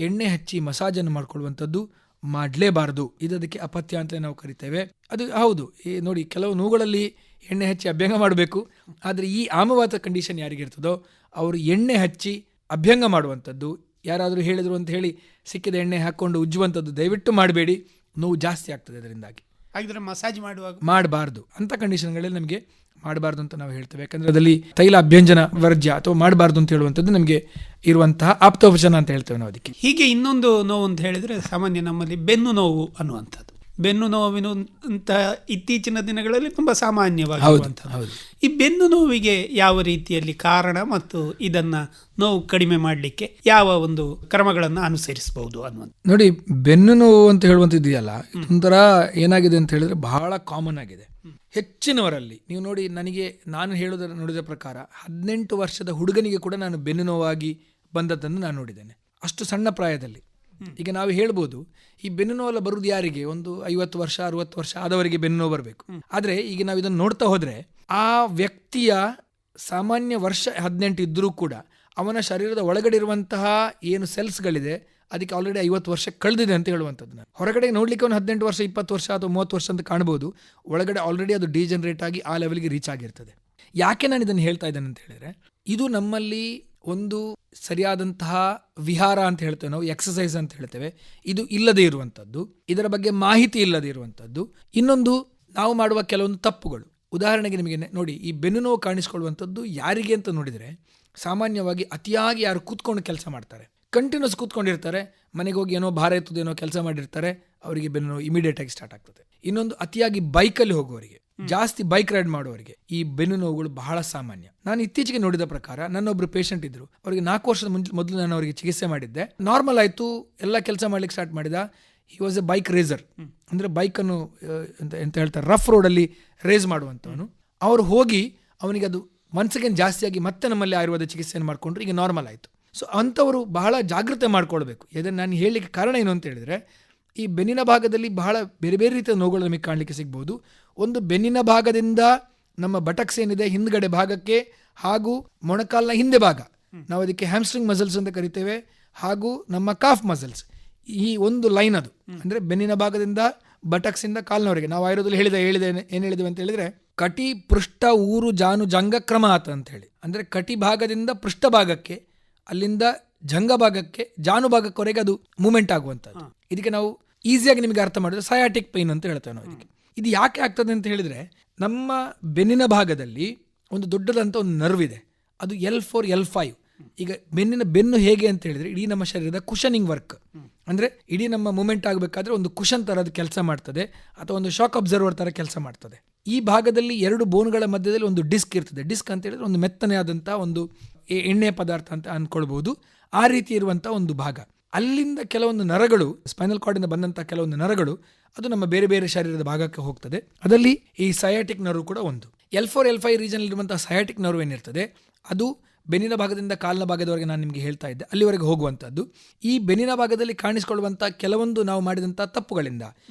ಎಣ್ಣೆ ಹಚ್ಚಿ ಮಸಾಜನ್ನು ಮಾಡಿಕೊಳ್ಳುವಂಥದ್ದು ಮಾಡಲೇಬಾರದು. ಇದಕ್ಕೆ ಅಪಥ್ಯ ಅಂತ ನಾವು ಕರಿತೇವೆ. ಅದು ಹೌದು, ನೋಡಿ ಕೆಲವು ನೋವುಗಳಲ್ಲಿ ಎಣ್ಣೆ ಹಚ್ಚಿ ಅಭ್ಯಂಗ ಮಾಡಬೇಕು. ಆದರೆ ಈ ಆಮವಾತ ಕಂಡೀಷನ್ ಯಾರಿಗಿರ್ತದೋ ಅವರು ಎಣ್ಣೆ ಹಚ್ಚಿ ಅಭ್ಯಂಗ ಮಾಡುವಂಥದ್ದು, ಯಾರಾದರೂ ಹೇಳಿದ್ರು ಅಂತ ಹೇಳಿ ಸಿಕ್ಕಿದ ಎಣ್ಣೆ ಹಾಕ್ಕೊಂಡು ಉಜ್ಜುವಂಥದ್ದು ದಯವಿಟ್ಟು ಮಾಡಬೇಡಿ. ನೋವು ಜಾಸ್ತಿ ಆಗ್ತದೆ ಅದರಿಂದಾಗಿ. ಹಾಗಿದ್ರೆ ಮಸಾಜ್ ಮಾಡಬಾರ್ದು. ಅಂಥ ಕಂಡೀಷನ್ಗಳಲ್ಲಿ ನಮಗೆ ಮಾಡಬಾರ್ದು ಅಂತ ನಾವು ಹೇಳ್ತೇವೆ. ಯಾಕಂದರೆ ಅದರಲ್ಲಿ ತೈಲ ಅಭ್ಯಂಜನ ವರ್ಜ್ಯ ಅಥವಾ ಮಾಡಬಾರ್ದು ಅಂತ ಹೇಳುವಂಥದ್ದು ನಮಗೆ ಇರುವಂತಹ ಆಪ್ತೋಪಚಾರ ಅಂತ ಹೇಳ್ತೇವೆ ನಾವು ಅದಕ್ಕೆ. ಹೀಗೆ ಇನ್ನೊಂದು ನೋವು ಅಂತ ಹೇಳಿದರೆ, ಸಾಮಾನ್ಯ ನಮ್ಮಲ್ಲಿ ಬೆನ್ನು ನೋವು ಅನ್ನುವಂಥದ್ದು. ಬೆನ್ನು ನೋವಿನಂತ ಇತ್ತೀಚಿನ ದಿನಗಳಲ್ಲಿ ತುಂಬ ಸಾಮಾನ್ಯವಾಗಿರುವಂಥದ್ದು. ಈ ಬೆನ್ನು ನೋವಿಗೆ ಯಾವ ರೀತಿಯಲ್ಲಿ ಕಾರಣ ಮತ್ತು ಇದನ್ನು ನೋವು ಕಡಿಮೆ ಮಾಡಲಿಕ್ಕೆ ಯಾವ ಒಂದು ಕ್ರಮಗಳನ್ನು ಅನುಸರಿಸಬಹುದು ಅನ್ನುವಂಥ. ನೋಡಿ, ಬೆನ್ನು ನೋವು ಅಂತ ಹೇಳುವಂಥದ್ದು ಇದೆಯಲ್ಲ, ಒಂಥರ ಏನಾಗಿದೆ ಅಂತ ಹೇಳಿದ್ರೆ ಬಹಳ ಕಾಮನ್ ಆಗಿದೆ ಹೆಚ್ಚಿನವರಲ್ಲಿ. ನೀವು ನೋಡಿ, ನಾನು ನೋಡಿದ ಪ್ರಕಾರ 18 ವರ್ಷದ ಹುಡುಗನಿಗೆ ಕೂಡ ನಾನು ಬೆನ್ನು ನೋವಾಗಿ ಬಂದದ್ದನ್ನು ನಾನು ನೋಡಿದ್ದೇನೆ, ಅಷ್ಟು ಸಣ್ಣ ಪ್ರಾಯದಲ್ಲಿ. ಈಗ ನಾವು ಹೇಳ್ಬೋದು, ಈ ಬೆನ್ನು ನೋವೆಲ್ಲ ಬರುವುದು ಯಾರಿಗೆ? ಒಂದು 50 ವರ್ಷ 60 ವರ್ಷ ಆದವರಿಗೆ ಬೆನ್ನು ನೋವು ಬರಬೇಕು. ಆದರೆ ಈಗ ನಾವು ಇದನ್ನು ನೋಡ್ತಾ ಹೋದರೆ ಆ ವ್ಯಕ್ತಿಯ ಸಾಮಾನ್ಯ ವರ್ಷ 18 ಇದ್ದರೂ ಕೂಡ ಅವನ ಶರೀರದ ಒಳಗಡೆ ಇರುವಂತಹ ಏನು ಸೆಲ್ಸ್ಗಳಿದೆ ಅದಕ್ಕೆ ಆಲ್ರೆಡಿ 50 ವರ್ಷ ಕಳೆದಿದೆ ಅಂತ ಹೇಳುವಂಥದ್ದು. ನಾನು ಹೊರಗಡೆ ನೋಡಲಿಕ್ಕೆ ಒಂದು 18 ವರ್ಷ 20 ವರ್ಷ ಅಥವಾ 30 ವರ್ಷ ಅಂತ ಕಾಣ್ಬೋದು, ಒಳಗಡೆ ಆಲ್ರೆಡಿ ಅದು ಡಿಜನರೇಟ್ ಆಗಿ ಆ ಲೆವೆಲ್ಗೆ ರೀಚ್ ಆಗಿರ್ತದೆ. ಯಾಕೆ ನಾನು ಇದನ್ನು ಹೇಳ್ತಾ ಇದ್ದೇನೆ ಅಂತ ಹೇಳಿದ್ರೆ, ಇದು ನಮ್ಮಲ್ಲಿ ಒಂದು ಸರಿಯಾದಂತಹ ವಿಹಾರ ಅಂತ ಹೇಳ್ತೇವೆ ನಾವು, ಎಕ್ಸಸೈಸ್ ಅಂತ ಹೇಳ್ತೇವೆ, ಇದು ಇಲ್ಲದೇ ಇರುವಂಥದ್ದು, ಇದರ ಬಗ್ಗೆ ಮಾಹಿತಿ ಇಲ್ಲದೇ ಇರುವಂಥದ್ದು. ಇನ್ನೊಂದು, ನಾವು ಮಾಡುವ ಕೆಲವೊಂದು ತಪ್ಪುಗಳು. ಉದಾಹರಣೆಗೆ ನಿಮಗೆ ನೋಡಿ, ಈ ಬೆನ್ನು ನೋವು ಕಾಣಿಸ್ಕೊಳ್ಳುವಂಥದ್ದು ಯಾರಿಗೆ ಅಂತ ನೋಡಿದರೆ, ಸಾಮಾನ್ಯವಾಗಿ ಅತಿಯಾಗಿ ಯಾರು ಕೂತ್ಕೊಂಡು ಕೆಲಸ ಮಾಡ್ತಾರೆ, ಕಂಟಿನ್ಯೂಸ್ ಕೂತ್ಕೊಂಡಿರ್ತಾರೆ, ಮನೆಗೆ ಹೋಗಿ ಏನೋ ಭಾರ ಎತ್ತುದೇನೋ ಕೆಲಸ ಮಾಡಿರ್ತಾರೆ, ಅವರಿಗೆ ಬೆನ್ನು ನೋವು ಇಮಿಡಿಯೇಟ್ ಆಗಿ ಸ್ಟಾರ್ಟ್ ಆಗ್ತದೆ. ಇನ್ನೊಂದು, ಅತಿಯಾಗಿ ಬೈಕಲ್ಲಿ ಹೋಗುವವರಿಗೆ, ಜಾಸ್ತಿ ಬೈಕ್ ರೈಡ್ ಮಾಡುವವರಿಗೆ ಈ ಬೆನ್ನು ನೋವುಗಳು ಬಹಳ ಸಾಮಾನ್ಯ. ನಾನು ಇತ್ತೀಚೆಗೆ ನೋಡಿದ ಪ್ರಕಾರ ನನ್ನೊಬ್ರು ಪೇಷಂಟ್ ಇದ್ರು, ಅವರಿಗೆ 4 ವರ್ಷದ ಮೊದಲು ನಾನು ಅವರಿಗೆ ಚಿಕಿತ್ಸೆ ಮಾಡಿದ್ದೆ. ನಾರ್ಮಲ್ ಆಯಿತು, ಎಲ್ಲ ಕೆಲಸ ಮಾಡ್ಲಿಕ್ಕೆ ಸ್ಟಾರ್ಟ್ ಮಾಡಿದ. He was a bike racer, ಅಂದರೆ ಬೈಕನ್ನು ಎಂತ ಹೇಳ್ತಾರೆ, ರಫ್ ರೋಡಲ್ಲಿ ರೇಸ್ ಮಾಡುವಂಥವನು. ಅವರು ಹೋಗಿ ಅವನಿಗೆ ಅದು ಒನ್ಸ್ ಅಗೇನ್ ಜಾಸ್ತಿಯಾಗಿ ಮತ್ತೆ ನಮ್ಮಲ್ಲಿ ಆಯುರ್ವೇದ ಚಿಕಿತ್ಸೆಯನ್ನು ಮಾಡಿಕೊಂಡ್ರು, ಈಗ ನಾರ್ಮಲ್ ಆಯಿತು. ಸೊ ಅಂಥವರು ಬಹಳ ಜಾಗ್ರತೆ ಮಾಡ್ಕೊಳ್ಬೇಕು. ಇದನ್ನು ನಾನು ಹೇಳಲಿಕ್ಕೆ ಕಾರಣ ಏನು ಅಂತ ಹೇಳಿದರೆ, ಈ ಬೆನ್ನಿನ ಭಾಗದಲ್ಲಿ ಬಹಳ ಬೇರೆ ಬೇರೆ ರೀತಿಯ ನೋವುಗಳು ನಮಗೆ ಕಾಣಲಿಕ್ಕೆ ಸಿಗ್ಬೋದು. ಒಂದು ಬೆನ್ನಿನ ಭಾಗದಿಂದ ನಮ್ಮ ಬಟಕ್ಸ್ ಏನಿದೆ ಹಿಂದ್ಗಡೆ ಭಾಗಕ್ಕೆ ಹಾಗೂ ಮೊಣಕಾಲ್ನ ಹಿಂದೆ ಭಾಗ, ನಾವು ಅದಕ್ಕೆ ಹ್ಯಾಮ್ಸ್ಟ್ರಿಂಗ್ ಮಸಲ್ಸ್ ಅಂತ ಕರಿತೇವೆ, ಹಾಗೂ ನಮ್ಮ ಕಾಫ್ ಮಸಲ್ಸ್, ಈ ಒಂದು ಲೈನ್ ಅದು ಅಂದರೆ ಬೆನ್ನಿನ ಭಾಗದಿಂದ ಬಟಕ್ಸಿಂದ ಕಾಲ್ನವರೆಗೆ ನಾವು ಆಯುರ್ವೇದದಲ್ಲಿ ಹೇಳಿದೆ ಏನು ಹೇಳಿದ್ವಿ ಅಂತ ಹೇಳಿದರೆ, ಕಟಿ ಪೃಷ್ಠ ಊರು ಜಾನು ಜಂಗ ಕ್ರಮ ಅಂತ ಹೇಳಿ, ಅಂದರೆ ಕಟಿ ಭಾಗದಿಂದ ಪೃಷ್ಠ ಭಾಗಕ್ಕೆ, ಅಲ್ಲಿಂದ ಜಂಗ ಭಾಗಕ್ಕೆ, ಜಾನು ಭಾಗಕ್ಕವರೆಗೆ ಅದು ಮೂಮೆಂಟ್ ಆಗುವಂಥದ್ದು. ಇದಕ್ಕೆ ನಾವು ಈಸಿಯಾಗಿ ನಿಮಗೆ ಅರ್ಥ ಮಾಡಿದ್ರೆ ಸಯಾಟಿಕ್ ಪೈನ್ ಅಂತ ಹೇಳ್ತೇವೆ ನಾವು ಇದಕ್ಕೆ. ಇದು ಯಾಕೆ ಆಗ್ತದೆ ಅಂತ ಹೇಳಿದರೆ, ನಮ್ಮ ಬೆನ್ನಿನ ಭಾಗದಲ್ಲಿ ಒಂದು ದೊಡ್ಡದಂಥ ಒಂದು ನರ್ವ್ ಇದೆ, ಅದು L4 L5. ಈಗ ಬೆನ್ನು ಹೇಗೆ ಅಂತ ಹೇಳಿದರೆ, ಇಡೀ ನಮ್ಮ ಶರೀರದ ಕುಷನಿಂಗ್ ವರ್ಕ್, ಅಂದರೆ ಇಡೀ ನಮ್ಮ ಮೂಮೆಂಟ್ ಆಗಬೇಕಾದ್ರೆ ಒಂದು ಕುಷನ್ ಥರ ಅದು ಕೆಲಸ ಮಾಡ್ತದೆ, ಅಥವಾ ಒಂದು ಶಾಕ್ ಅಬ್ಸರ್ವರ್ ಥರ ಕೆಲಸ ಮಾಡ್ತದೆ. ಈ ಭಾಗದಲ್ಲಿ 2 ಬೋನ್ಗಳ ಮಧ್ಯದಲ್ಲಿ ಒಂದು ಡಿಸ್ಕ್ ಇರ್ತದೆ. ಡಿಸ್ಕ್ ಅಂತ ಹೇಳಿದ್ರೆ ಒಂದು ಮೆತ್ತನೆ ಆದಂಥ ಒಂದು ಎಣ್ಣೆಯ ಪದಾರ್ಥ ಅಂತ ಅಂದ್ಕೊಳ್ಬೋದು. ಆ ರೀತಿ ಇರುವಂಥ ಒಂದು ಭಾಗ. ಅಲ್ಲಿಂದ ಕೆಲವೊಂದು ನರಗಳು, ಸ್ಪೈನಲ್ ಕಾರ್ಡಿಂದ ಬಂದಂಥ ಕೆಲವೊಂದು ನರಗಳು, ಅದು ನಮ್ಮ ಬೇರೆ ಬೇರೆ ಶರೀರದ ಭಾಗಕ್ಕೆ ಹೋಗ್ತದೆ. ಅದರಲ್ಲಿ ಈ ಸಯಾಟಿಕ್ ನರ್ವ್ ಕೂಡ ಒಂದು. L4 L5 ರೀಜನ್ ಇರುವಂಥ ಸಯಾಟಿಕ್ ನರ್ವ್ ಏನಿರ್ತದೆ, ಅದು ಬೆನ್ನಿನ ಭಾಗದಿಂದ ಕಾಲಿನ ಭಾಗದವರೆಗೆ ನಾನು ನಿಮಗೆ ಹೇಳ್ತಾ ಇದ್ದೆ, ಅಲ್ಲಿವರೆಗೆ ಹೋಗುವಂಥದ್ದು. ಈ ಬೆನ್ನಿನ ಭಾಗದಲ್ಲಿ ಕಾಣಿಸಿಕೊಳ್ಳುವಂಥ ಕೆಲವೊಂದು ನಾವು ಮಾಡಿದಂಥ ತಪ್ಪುಗಳಿಂದ,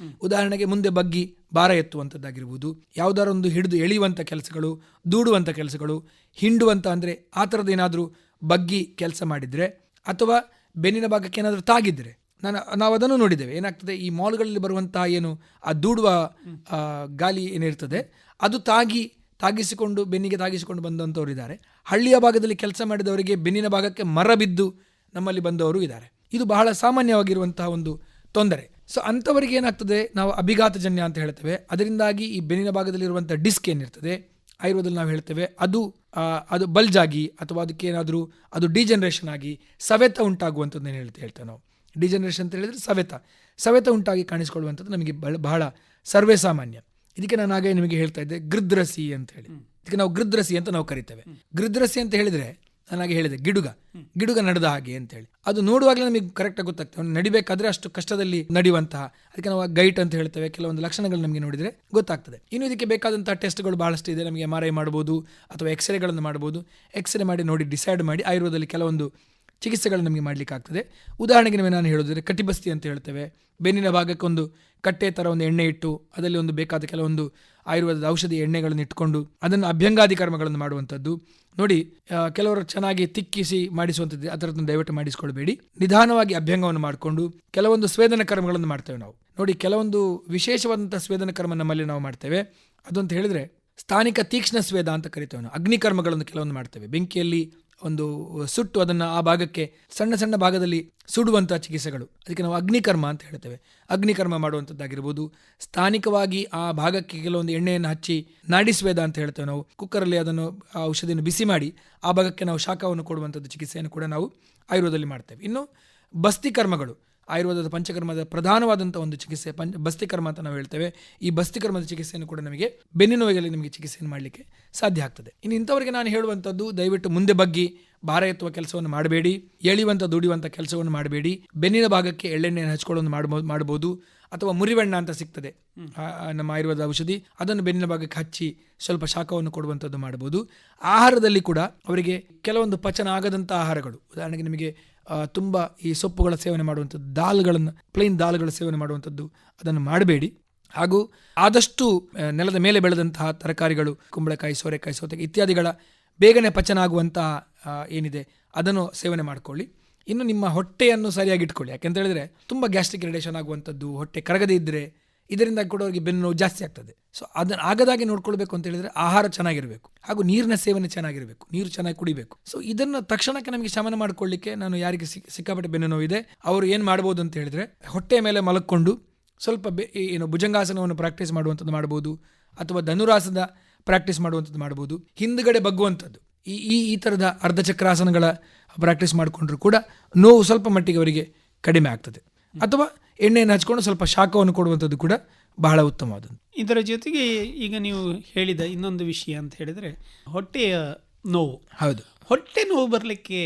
ಉದಾಹರಣೆಗೆ ಮುಂದೆ ಬಗ್ಗಿ ಭಾರ ಎತ್ತುವಂಥದ್ದಾಗಿರ್ಬೋದು, ಯಾವುದಾರ ಒಂದು ಹಿಡಿದು ಎಳೆಯುವಂಥ ಕೆಲಸಗಳು, ದೂಡುವಂಥ ಕೆಲಸಗಳು, ಹಿಂಡುವಂಥ ಅಂದರೆ ಆ ಥರದ್ದು ಏನಾದರೂ ಬಗ್ಗಿ ಕೆಲಸ ಮಾಡಿದರೆ, ಅಥವಾ ಬೆನ್ನಿನ ಭಾಗಕ್ಕೆ ಏನಾದರೂ ತಾಗಿದ್ದರೆ, ನಾವು ಅದನ್ನು ನೋಡಿದ್ದೇವೆ. ಏನಾಗ್ತದೆ, ಈ ಮಾಲ್ಗಳಲ್ಲಿ ಬರುವಂತಹ ಏನು ಆ ದೂಡುವ ಗಾಲಿ ಏನಿರ್ತದೆ, ಅದು ತಾಗಿಸಿಕೊಂಡು ಬೆನ್ನಿಗೆ ತಾಗಿಸಿಕೊಂಡು ಬಂದಂಥವ್ರು ಇದ್ದಾರೆ. ಹಳ್ಳಿಯ ಭಾಗದಲ್ಲಿ ಕೆಲಸ ಮಾಡಿದವರಿಗೆ ಬೆನ್ನಿನ ಭಾಗಕ್ಕೆ ಮರ ಬಿದ್ದು ನಮ್ಮಲ್ಲಿ ಬಂದವರು ಇದ್ದಾರೆ. ಇದು ಬಹಳ ಸಾಮಾನ್ಯವಾಗಿರುವಂತಹ ಒಂದು ತೊಂದರೆ. ಸೊ ಅಂಥವರಿಗೆ ಏನಾಗ್ತದೆ, ನಾವು ಅಭಿಘಾತಜನ್ಯ ಅಂತ ಹೇಳ್ತೇವೆ. ಅದರಿಂದಾಗಿ ಈ ಬೆನ್ನಿನ ಭಾಗದಲ್ಲಿರುವಂಥ ಡಿಸ್ಕ್ ಏನಿರ್ತದೆ, ಆಯುರ್ವೇದದಲ್ಲಿ ನಾವು ಹೇಳ್ತೇವೆ, ಅದು ಬಲ್ಜಾಗಿ ಅಥವಾ ಅದಕ್ಕೆ ಏನಾದರೂ ಅದು ಡಿಜನರೇಷನ್ ಆಗಿ ಸವೆತ ಉಂಟಾಗುವಂಥದ್ದು ಹೇಳ್ತೇವೆ ನಾವು. ಡಿಜನರೇಷನ್ ಅಂತ ಹೇಳಿದರೆ ಸವೆತ ಉಂಟಾಗಿ ಕಾಣಿಸ್ಕೊಳ್ಳುವಂಥದ್ದು ನಮಗೆ ಬಹಳ ಸರ್ವೇ ಸಾಮಾನ್ಯ. ಇದಕ್ಕೆ ನಾನು ಹಾಗೆ ನಿಮಗೆ ಹೇಳ್ತಾ ಇದ್ದೆ, ಗೃದ್ರಸಿ ಅಂತ ಹೇಳಿ. ಇದಕ್ಕೆ ನಾವು ಗೃದ್ರಸಿ ಅಂತ ನಾವು ಕರಿತೇವೆ. ಗೃದ್ರಸಿ ಅಂತ ಹೇಳಿದರೆ, ನಾನು ಹಾಗೆ ಹೇಳಿದೆ, ಗಿಡುಗ ನಡೆದ ಹಾಗೆ ಅಂತ ಹೇಳಿ. ಅದು ನೋಡುವಾಗಲೇ ನಮಗೆ ಕರೆಕ್ಟಾಗಿ ಗೊತ್ತಾಗ್ತದೆ, ನಡಿಬೇಕಾದ್ರೆ ಅಷ್ಟು ಕಷ್ಟದಲ್ಲಿ ನಡೆಯುವಂತಹ. ಅದಕ್ಕೆ ನಾವು ಗೈಟ್ ಅಂತ ಹೇಳ್ತೇವೆ. ಕೆಲವೊಂದು ಲಕ್ಷಣಗಳು ನಮಗೆ ನೋಡಿದರೆ ಗೊತ್ತಾಗ್ತದೆ. ಇನ್ನು ಇದಕ್ಕೆ ಬೇಕಾದಂತಹ ಟೆಸ್ಟ್ಗಳು ಬಹಳಷ್ಟು ಇದೆ. ನಮಗೆ MRI ಮಾಡ್ಬೋದು, ಅಥವಾ ಎಕ್ಸ್ರೇಗಳನ್ನು ಮಾಡ್ಬೋದು. ಎಕ್ಸ್ರೇ ಮಾಡಿ ನೋಡಿ ಡಿಸೈಡ್ ಮಾಡಿ ಆಯುರ್ವೇದದಲ್ಲಿ ಕೆಲವೊಂದು ಚಿಕಿತ್ಸೆಗಳು ನಮಗೆ ಮಾಡಲಿಕ್ಕೆ ಆಗ್ತದೆ. ಉದಾಹರಣೆಗೆ ನಾನು ಹೇಳೋದಿದ್ರೆ ಕಟಿಬಸ್ತಿ ಅಂತ ಹೇಳ್ತೇವೆ. ಬೆನ್ನಿನ ಭಾಗಕ್ಕೆ ಒಂದು ಕಟ್ಟೆ ಥರ ಒಂದು ಎಣ್ಣೆ ಇಟ್ಟು, ಅದರಲ್ಲಿ ಒಂದು ಬೇಕಾದ ಕೆಲವೊಂದು ಆಯುರ್ವೇದದ ಔಷಧಿ ಎಣ್ಣೆಗಳನ್ನು ಇಟ್ಕೊಂಡು ಅದನ್ನು ಅಭ್ಯಂಗಾದಿ ಕರ್ಮಗಳನ್ನು ಮಾಡುವಂಥದ್ದು ನೋಡಿ. ಕೆಲವರು ಚೆನ್ನಾಗಿ ತಿಕ್ಕಿಸಿ ಮಾಡಿಸುವಂಥದ್ದು, ಅದರದ್ದು ದಯವಿಟ್ಟು ಮಾಡಿಸ್ಕೊಳ್ಬೇಡಿ. ನಿಧಾನವಾಗಿ ಅಭ್ಯಂಗವನ್ನು ಮಾಡಿಕೊಂಡು ಕೆಲವೊಂದು ಸ್ವೇದನ ಕರ್ಮಗಳನ್ನು ಮಾಡ್ತೇವೆ ನಾವು ನೋಡಿ. ಕೆಲವೊಂದು ವಿಶೇಷವಾದಂಥ ಸ್ವೇದನ ಕರ್ಮ ನಮ್ಮಲ್ಲಿ ನಾವು ಮಾಡ್ತೇವೆ. ಅದು ಅಂತ ಹೇಳಿದರೆ ಸ್ಥಾನಿಕ ತೀಕ್ಷ್ಣ ಸ್ವೇದ ಅಂತ ಕರಿತೇವೆ ನಾವು. ಅಗ್ನಿಕರ್ಮಗಳನ್ನು ಕೆಲವೊಂದು ಮಾಡ್ತೇವೆ. ಬೆಂಕಿಯಲ್ಲಿ ಒಂದು ಸುಟ್ಟು ಅದನ್ನು ಆ ಭಾಗಕ್ಕೆ ಸಣ್ಣ ಸಣ್ಣ ಭಾಗದಲ್ಲಿ ಸುಡುವಂಥ ಚಿಕಿತ್ಸೆಗಳು, ಅದಕ್ಕೆ ನಾವು ಅಗ್ನಿಕರ್ಮ ಅಂತ ಹೇಳ್ತೇವೆ. ಅಗ್ನಿಕರ್ಮ ಮಾಡುವಂಥದ್ದಾಗಿರ್ಬೋದು. ಸ್ಥಾನಿಕವಾಗಿ ಆ ಭಾಗಕ್ಕೆ ಕೆಲವೊಂದು ಎಣ್ಣೆಯನ್ನು ಹಚ್ಚಿ ನಾಡಿಸ್ವೇದ ಅಂತ ಹೇಳ್ತೇವೆ ನಾವು. ಕುಕ್ಕರಲ್ಲಿ ಅದನ್ನು ಆ ಔಷಧಿಯನ್ನು ಬಿಸಿ ಮಾಡಿ ಆ ಭಾಗಕ್ಕೆ ನಾವು ಶಾಖವನ್ನು ಕೊಡುವಂಥದ್ದು ಚಿಕಿತ್ಸೆಯನ್ನು ಕೂಡ ನಾವು ಆಯುರ್ವೇದದಲ್ಲಿ ಮಾಡ್ತೇವೆ. ಇನ್ನು ಬಸ್ತಿ ಕರ್ಮಗಳು, ಆಯುರ್ವೇದದ ಪಂಚಕರ್ಮದ ಪ್ರಧಾನವಾದಂಥ ಒಂದು ಚಿಕಿತ್ಸೆ ಬಸ್ತಿಕರ್ಮ ಅಂತ ನಾವು ಹೇಳ್ತೇವೆ. ಈ ಬಸ್ತಿಕರ್ಮದ ಚಿಕಿತ್ಸೆಯನ್ನು ಕೂಡ ನಮಗೆ ಬೆನ್ನಿನ ನೋವಿಗೆ ನಮಗೆ ಚಿಕಿತ್ಸೆಯನ್ನು ಮಾಡಲಿಕ್ಕೆ ಸಾಧ್ಯ ಆಗ್ತದೆ. ಇನ್ನು ಇಂಥವರಿಗೆ ನಾನು ಹೇಳುವಂಥದ್ದು, ದಯವಿಟ್ಟು ಮುಂದೆ ಬಗ್ಗಿ ಭಾರ ಎತ್ತುವ ಕೆಲಸವನ್ನು ಮಾಡಬೇಡಿ, ಎಳೆಯುವಂಥ ದುಡಿಯುವಂಥ ಕೆಲಸವನ್ನು ಮಾಡಬೇಡಿ. ಬೆನ್ನಿನ ಭಾಗಕ್ಕೆ ಎಳ್ಳೆಣ್ಣೆಯನ್ನು ಹಚ್ಕೊಳ್ಳೋದು ಮಾಡ್ಬೋದು, ಅಥವಾ ಮುರಿವೆಣ್ಣ ಅಂತ ಸಿಗ್ತದೆ ನಮ್ಮ ಆಯುರ್ವೇದ ಔಷಧಿ, ಅದನ್ನು ಬೆನ್ನಿನ ಭಾಗಕ್ಕೆ ಹಚ್ಚಿ ಸ್ವಲ್ಪ ಶಾಖವನ್ನು ಕೊಡುವಂಥದ್ದು ಮಾಡ್ಬೋದು. ಆಹಾರದಲ್ಲಿ ಕೂಡ ಅವರಿಗೆ ಕೆಲವೊಂದು ಪಚನ ಆಗದಂಥ ಆಹಾರಗಳು, ಉದಾಹರಣೆಗೆ ನಿಮಗೆ ತುಂಬ ಈ ಸೊಪ್ಪುಗಳ ಸೇವನೆ ಮಾಡುವಂಥದ್ದು, ಪ್ಲೇನ್ ದಾಲ್ಗಳ ಸೇವನೆ ಮಾಡುವಂಥದ್ದು ಅದನ್ನು ಮಾಡಬೇಡಿ. ಹಾಗೂ ಆದಷ್ಟು ನೆಲದ ಮೇಲೆ ಬೆಳೆದಂತಹ ತರಕಾರಿಗಳು, ಕುಂಬಳಕಾಯಿ, ಸೋರೆಕಾಯಿ, ಸೌತೆಕಾಯಿ ಇತ್ಯಾದಿಗಳ ಬೇಗನೆ ಪಚನ ಆಗುವಂತಹ ಏನಿದೆ ಅದನ್ನು ಸೇವನೆ ಮಾಡಿಕೊಳ್ಳಿ. ಇನ್ನು ನಿಮ್ಮ ಹೊಟ್ಟೆಯನ್ನು ಸರಿಯಾಗಿ ಇಟ್ಕೊಳ್ಳಿ. ಯಾಕೆಂತ ಹೇಳಿದರೆ ತುಂಬ ಗ್ಯಾಸ್ಟ್ರಿಕ್ ಇರಿಟೇಷನ್ ಆಗುವಂಥದ್ದು, ಹೊಟ್ಟೆ ಕರಗದೇ ಇದ್ದರೆ ಇದರಿಂದ ಕೂಡ ಅವರಿಗೆ ಬೆನ್ನು ನೋವು ಜಾಸ್ತಿ ಆಗ್ತದೆ. ಸೊ ಅದನ್ನು ಆಗದಾಗೆ ನೋಡ್ಕೊಳ್ಬೇಕು ಅಂತ ಹೇಳಿದರೆ ಆಹಾರ ಚೆನ್ನಾಗಿರಬೇಕು, ಹಾಗೂ ನೀರಿನ ಸೇವನೆ ಚೆನ್ನಾಗಿರಬೇಕು, ನೀರು ಚೆನ್ನಾಗಿ ಕುಡಿಬೇಕು. ಸೊ ಇದನ್ನು ತಕ್ಷಣಕ್ಕೆ ನಮಗೆ ಶಮನ ಮಾಡಿಕೊಳ್ಳಿಕ್ಕೆ, ನಾನು ಯಾರಿಗೆ ಸಿಕ್ಕಾಪಟ್ಟೆ ಬೆನ್ನು ನೋವಿದೆ ಅವರು ಏನು ಮಾಡ್ಬೋದು ಅಂತ ಹೇಳಿದರೆ, ಹೊಟ್ಟೆಯ ಮೇಲೆ ಮಲಕ್ಕೊಂಡು ಸ್ವಲ್ಪ ಭುಜಂಗಾಸನವನ್ನು ಪ್ರಾಕ್ಟೀಸ್ ಮಾಡುವಂಥದ್ದು ಮಾಡ್ಬೋದು, ಅಥವಾ ಧನುರಾಸದ ಪ್ರಾಕ್ಟೀಸ್ ಮಾಡುವಂಥದ್ದು ಮಾಡ್ಬೋದು. ಹಿಂದುಗಡೆ ಬಗ್ಗುವಂಥದ್ದು, ಈ ಥರದ ಅರ್ಧಚಕ್ರಾಸನಗಳ ಪ್ರಾಕ್ಟೀಸ್ ಮಾಡಿಕೊಂಡ್ರೂ ಕೂಡ ನೋವು ಸ್ವಲ್ಪ ಮಟ್ಟಿಗೆ ಅವರಿಗೆ ಕಡಿಮೆ ಆಗ್ತದೆ. ಅಥವಾ ಎಣ್ಣೆಯನ್ನು ಹಚ್ಕೊಂಡು ಸ್ವಲ್ಪ ಶಾಖವನ್ನು ಕೊಡುವಂಥದ್ದು ಕೂಡ ಬಹಳ ಉತ್ತಮವಾದದ್ದು. ಇದರ ಜೊತೆಗೆ ಈಗ ನೀವು ಹೇಳಿದ ಇನ್ನೊಂದು ವಿಷಯ ಅಂತ ಹೇಳಿದರೆ ಹೊಟ್ಟೆಯ ನೋವು. ಹೌದು, ಹೊಟ್ಟೆ ನೋವು ಬರಲಿಕ್ಕೆ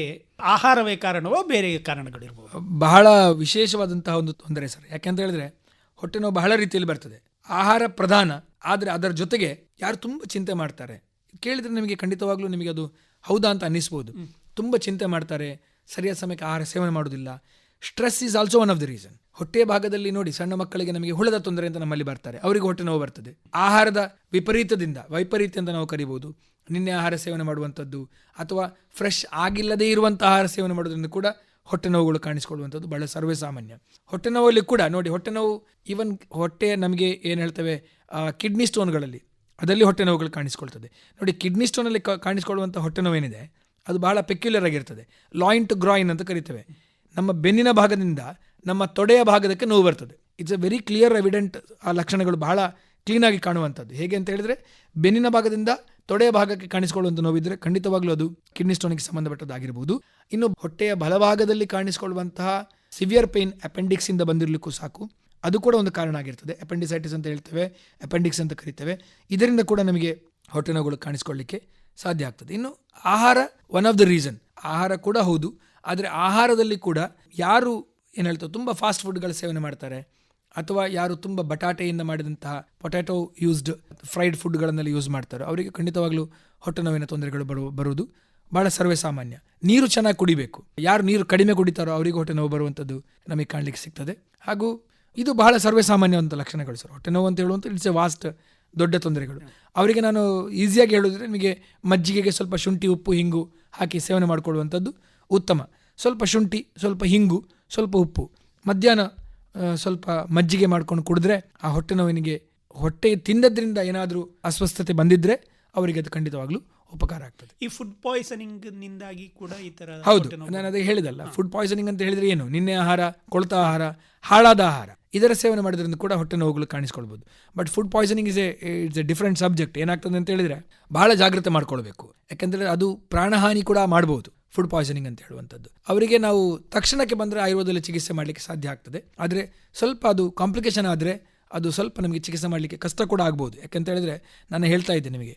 ಆಹಾರವೇ ಕಾರಣವೋ ಬೇರೆ ಕಾರಣಗಳಿರ್ಬೋದು? ಬಹಳ ವಿಶೇಷವಾದಂತಹ ಒಂದು ತೊಂದರೆ ಸರ್. ಯಾಕೆಂತ ಹೇಳಿದ್ರೆ ಹೊಟ್ಟೆ ನೋವು ಬಹಳ ರೀತಿಯಲ್ಲಿ ಬರ್ತದೆ. ಆಹಾರ ಪ್ರಧಾನ, ಆದರೆ ಅದರ ಜೊತೆಗೆ ಯಾರು ತುಂಬ ಚಿಂತೆ ಮಾಡ್ತಾರೆ, ಕೇಳಿದರೆ ನಿಮಗೆ ಖಂಡಿತವಾಗ್ಲೂ ನಿಮಗೆ ಅದು ಹೌದಾ ಅಂತ ಅನ್ನಿಸ್ಬೋದು. ತುಂಬ ಚಿಂತೆ ಮಾಡ್ತಾರೆ, ಸರಿಯಾದ ಸಮಯಕ್ಕೆ ಆಹಾರ ಸೇವನೆ ಮಾಡೋದಿಲ್ಲ. Stress is also one of the reason. ಹೊಟ್ಟೆಯ ಭಾಗದಲ್ಲಿ ನೋಡಿ, ಸಣ್ಣ ಮಕ್ಕಳಿಗೆ ನಮಗೆ ಹುಳದ ತೊಂದರೆ ಅಂತ ನಮ್ಮಲ್ಲಿ ಬರ್ತಾರೆ, ಅವರಿಗೆ ಹೊಟ್ಟೆ ನೋವು ಬರ್ತದೆ. ಆಹಾರದ ವಿಪರೀತ್ಯ ಅಂತ ನಾವು ಕರಿಬಹುದು. ನಿನ್ನೆ ಆಹಾರ ಸೇವನೆ ಮಾಡುವಂಥದ್ದು ಅಥವಾ ಫ್ರೆಶ್ ಆಗಿಲ್ಲದೇ ಇರುವಂಥ ಆಹಾರ ಸೇವನೆ ಮಾಡೋದ್ರಿಂದ ಕೂಡ ಹೊಟ್ಟೆ ನೋವುಗಳು ಕಾಣಿಸ್ಕೊಳ್ಳುವಂಥದ್ದು ಬಹಳ ಸರ್ವೇ ಸಾಮಾನ್ಯ. ಹೊಟ್ಟೆ ನೋವಲ್ಲಿ ಕೂಡ ನೋಡಿ, ಹೊಟ್ಟೆ ನೋವು ಈವನ್ ಹೊಟ್ಟೆ ನಮಗೆ ಏನು ಹೇಳ್ತೇವೆ ಕಿಡ್ನಿ ಸ್ಟೋನ್ಗಳಲ್ಲಿ, ಅದರಲ್ಲಿ ಹೊಟ್ಟೆ ನೋವುಗಳು ಕಾಣಿಸ್ಕೊಳ್ತದೆ. ನೋಡಿ, ಕಿಡ್ನಿ ಸ್ಟೋನಲ್ಲಿ ಕಾಣಿಸ್ಕೊಳ್ಳುವಂಥ ಹೊಟ್ಟೆ ನೋವೇನಿದೆ ಅದು ಬಹಳ ಪೆಕ್ಯುಲರ್ ಆಗಿರ್ತದೆ. ಲಾಯಿನ್ ಟು ಗ್ರಾಯಿನ್ ಅಂತ ಕರಿತೇವೆ. ನಮ್ಮ ಬೆನ್ನಿನ ಭಾಗದಿಂದ ನಮ್ಮ ತೊಡೆಯ ಭಾಗದಕ್ಕೆ ನೋವು ಬರ್ತದೆ. It's A very clear evident. ಆ ಲಕ್ಷಣಗಳು ಬಹಳ ಕ್ಲೀನಾಗಿ ಕಾಣುವಂಥದ್ದು. ಹೇಗೆ ಅಂತ ಹೇಳಿದರೆ, ಬೆನ್ನಿನ ಭಾಗದಿಂದ ತೊಡೆಯ ಭಾಗಕ್ಕೆ ಕಾಣಿಸ್ಕೊಳ್ಳುವಂಥ ನೋವಿದ್ದರೆ ಖಂಡಿತವಾಗ್ಲೂ ಅದು ಕಿಡ್ನಿ ಸ್ಟೋನ್ಗೆ ಸಂಬಂಧಪಟ್ಟದ್ದಾಗಿರ್ಬೋದು. ಇನ್ನು ಹೊಟ್ಟೆಯ ಬಲಭಾಗದಲ್ಲಿ ಕಾಣಿಸ್ಕೊಳ್ಳುವಂತಹ ಸಿವಿಯರ್ ಪೇನ್ ಅಪೆಂಡಿಕ್ಸ್ ಇಂದ ಬಂದಿರಲಿಕ್ಕೂ ಸಾಕು, ಅದು ಕೂಡ ಒಂದು ಕಾರಣ ಆಗಿರ್ತದೆ. ಅಪೆಂಡಿಸೈಟಿಸ್ ಅಂತ ಹೇಳ್ತೇವೆ, ಅಪೆಂಡಿಕ್ಸ್ ಅಂತ ಕರಿತೇವೆ. ಇದರಿಂದ ಕೂಡ ನಮಗೆ ಹೊಟ್ಟೆ ನೋವುಗಳು ಕಾಣಿಸ್ಕೊಳ್ಳಿಕ್ಕೆ ಸಾಧ್ಯ ಆಗ್ತದೆ. ಇನ್ನು ಆಹಾರ ಒನ್ ಆಫ್ ದ ರೀಸನ್. ಆಹಾರ ಕೂಡ ಹೌದು, ಆದರೆ ಆಹಾರದಲ್ಲಿ ಕೂಡ ಯಾರು ಏನು ಹೇಳ್ತೇವೆ ತುಂಬ ಫಾಸ್ಟ್ ಫುಡ್ಗಳ ಸೇವನೆ ಮಾಡ್ತಾರೆ, ಅಥವಾ ಯಾರು ತುಂಬ ಬಟಾಟೆಯಿಂದ ಮಾಡಿದಂತಹ ಪೊಟ್ಯಾಟೊ ಯೂಸ್ಡ್ ಫ್ರೈಡ್ ಫುಡ್ಗಳನ್ನೆಲ್ಲ ಯೂಸ್ ಮಾಡ್ತಾರೆ, ಅವರಿಗೆ ಖಂಡಿತವಾಗ್ಲೂ ಹೊಟ್ಟೆ ನೋವಿನ ತೊಂದರೆಗಳು ಬರುವುದು ಭಾಳ ಸರ್ವೇ ಸಾಮಾನ್ಯ. ನೀರು ಚೆನ್ನಾಗಿ ಕುಡಿಬೇಕು. ಯಾರು ನೀರು ಕಡಿಮೆ ಕುಡಿತಾರೋ ಅವರಿಗೆ ಹೊಟ್ಟೆ ನೋವು ಬರುವಂಥದ್ದು ನಮಗೆ ಕಾಣಲಿಕ್ಕೆ ಸಿಗ್ತದೆ. ಹಾಗೂ ಇದು ಬಹಳ ಸರ್ವೇ ಸಾಮಾನ್ಯವಂಥ ಲಕ್ಷಣಗಳು ಸರ್. ಹೊಟ್ಟೆ ನೋವು ಅಂತ ಹೇಳುವಂಥ ಇಟ್ಸ್ ಎ ವಾಸ್ಟ್ ದೊಡ್ಡ ತೊಂದರೆಗಳು. ಅವರಿಗೆ ನಾನು ಈಸಿಯಾಗಿ ಹೇಳಿದ್ರೆ, ನಿಮಗೆ ಮಜ್ಜಿಗೆಗೆ ಸ್ವಲ್ಪ ಶುಂಠಿ, ಉಪ್ಪು, ಹಿಂಗು ಹಾಕಿ ಸೇವನೆ ಮಾಡಿಕೊಳ್ಳುವಂಥದ್ದು ಉತ್ತಮ. ಸ್ವಲ್ಪ ಶುಂಠಿ, ಸ್ವಲ್ಪ ಹಿಂಗು, ಸ್ವಲ್ಪ ಉಪ್ಪು, ಮಧ್ಯಾಹ್ನ ಸ್ವಲ್ಪ ಮಜ್ಜಿಗೆ ಮಾಡ್ಕೊಂಡು ಕುಡಿದ್ರೆ ಆ ಹೊಟ್ಟೆ ನೋವಿನಿಗೆ, ಹೊಟ್ಟೆ ತಿಂದದ್ರಿಂದ ಏನಾದರೂ ಅಸ್ವಸ್ಥತೆ ಬಂದಿದ್ದರೆ ಅವರಿಗೆ ಅದು ಖಂಡಿತವಾಗ್ಲೂ ಉಪಕಾರ ಆಗ್ತದೆ. ಈ ಫುಡ್ ಪಾಯ್ಸನಿಂಗ್ ನಿಂದಾಗಿ ಕೂಡ ಈ ತರ ಹೌದು, ನಾನು ಅದೇ ಹೇಳಿದಲ್ಲ. ಫುಡ್ ಪಾಯ್ಸನಿಂಗ್ ಅಂತ ಹೇಳಿದ್ರೆ ಏನು? ನಿನ್ನೆ ಆಹಾರ, ಕೊಳೆತ ಆಹಾರ, ಹಾಳಾದ ಆಹಾರ, ಇದರ ಸೇವನೆ ಮಾಡೋದ್ರಿಂದ ಕೂಡ ಹೊಟ್ಟೆ ನೋವುಗಳು ಕಾಣಿಸ್ಕೊಳ್ಬೋದು. But food poisoning it's a different subject. ಏನಾಗ್ತದೆ ಅಂತ ಹೇಳಿದ್ರೆ ಬಹಳ ಜಾಗ್ರತೆ ಮಾಡ್ಕೊಳ್ಬೇಕು. ಯಾಕಂದರೆ ಅದು ಪ್ರಾಣಹಾನಿ ಕೂಡ ಮಾಡ್ಬೋದು. ಫುಡ್ ಪಾಯ್ಸನಿಂಗ್ ಅಂತ ಹೇಳುವಂಥದ್ದು ಅವರಿಗೆ ನಾವು ತಕ್ಷಣಕ್ಕೆ ಬಂದರೆ ಆಯುರ್ವೇದದಲ್ಲಿ ಚಿಕಿತ್ಸೆ ಮಾಡಲಿಕ್ಕೆ ಸಾಧ್ಯ ಆಗ್ತದೆ. ಆದರೆ ಸ್ವಲ್ಪ ಅದು ಕಾಂಪ್ಲಿಕೇಶನ್ ಆದರೆ ಅದು ಸ್ವಲ್ಪ ನಮಗೆ ಚಿಕಿತ್ಸೆ ಮಾಡಲಿಕ್ಕೆ ಕಷ್ಟ ಕೂಡ ಆಗ್ಬೋದು. ಯಾಕಂತ ಹೇಳಿದ್ರೆ ನಾನು ಹೇಳ್ತಾ ಇದ್ದೆ ನಿಮಗೆ,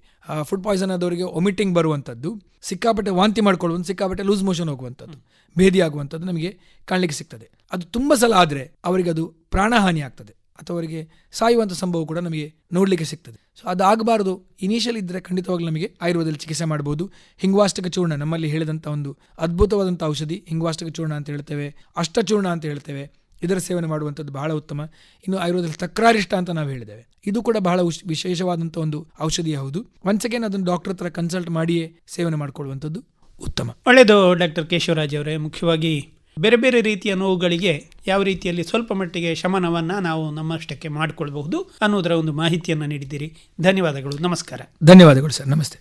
ಫುಡ್ ಪಾಯ್ಸನ್ ಆದವರಿಗೆ ಒಮಿಟಿಂಗ್ ಬರುವಂಥದ್ದು, ಸಿಕ್ಕಾಪಟ್ಟೆ ವಾಂತಿ ಮಾಡ್ಕೊಳ್ಳುವಂಥ, ಸಿಕ್ಕಾಪಟ್ಟೆ ಲೂಸ್ ಮೋಷನ್ ಹೋಗುವಂಥದ್ದು, ಭೇದಿ ಆಗುವಂಥದ್ದು ನಮಗೆ ಕಾಣಲಿಕ್ಕೆ ಸಿಗ್ತದೆ. ಅದು ತುಂಬ ಸಲ ಆದರೆ ಅವರಿಗೆ ಅದು ಪ್ರಾಣಹಾನಿ ಆಗ್ತದೆ ಅಥವಾ ಅವರಿಗೆ ಸಾಯುವಂಥ ಸಂಭವ ಕೂಡ ನಮಗೆ ನೋಡಲಿಕ್ಕೆ ಸಿಗ್ತದೆ. ಸೊ ಅದಾಗಬಾರ್ದು. ಇನಿಷಿಯಲ್ ಇದ್ದರೆ ಖಂಡಿತವಾಗ್ಲೂ ನಮಗೆ ಆಯುರ್ವೇದದಲ್ಲಿ ಚಿಕಿತ್ಸೆ ಮಾಡ್ಬೋದು. ಹಿಂಗ್ವಾಷ್ಟಕ ಚೂರ್ಣ ನಮ್ಮಲ್ಲಿ ಹೇಳಿದಂಥ ಒಂದು ಅದ್ಭುತವಾದಂಥ ಔಷಧಿ ಹಿಂಗ್ವಾಷ್ಟಕ ಚೂರ್ಣ ಅಂತ ಹೇಳ್ತೇವೆ, ಅಷ್ಟಚೂರ್ಣ ಅಂತ ಹೇಳ್ತೇವೆ. ಇದರ ಸೇವನೆ ಮಾಡುವಂಥದ್ದು ಬಹಳ ಉತ್ತಮ. ಇನ್ನು ಆಯುರ್ವೇದದಲ್ಲಿ ತಕ್ರಾರಿಷ್ಟ ಅಂತ ನಾವು ಹೇಳಿದ್ದೇವೆ, ಇದು ಕೂಡ ಬಹಳ ವಿಶೇಷವಾದಂಥ ಒಂದು ಔಷಧಿ. ಹೌದು, ಒನ್ಸ್ ಅಗೇನ್ ಅದನ್ನು ಡಾಕ್ಟರ್ ಹತ್ರ ಕನ್ಸಲ್ಟ್ ಮಾಡಿಯೇ ಸೇವನೆ ಮಾಡಿಕೊಳ್ಳುವಂಥದ್ದು ಉತ್ತಮ. ಒಳ್ಳೆಯದು ಡಾಕ್ಟರ್ ಕೇಶವರಾಜ್ ಅವರೇ. ಮುಖ್ಯವಾಗಿ ಬೇರೆ ಬೇರೆ ರೀತಿಯ ನೋವುಗಳಿಗೆ ಯಾವ ರೀತಿಯಲ್ಲಿ ಸ್ವಲ್ಪ ಮಟ್ಟಿಗೆ ಶಮನವನ್ನು ನಾವು ನಮ್ಮಷ್ಟಕ್ಕೆ ಮಾಡಿಕೊಳ್ಬಹುದು ಅನ್ನೋದರ ಒಂದು ಮಾಹಿತಿಯನ್ನು ನೀಡಿದ್ದೀರಿ. ಧನ್ಯವಾದಗಳು. ನಮಸ್ಕಾರ. ಧನ್ಯವಾದಗಳು ಸರ್. ನಮಸ್ತೆ.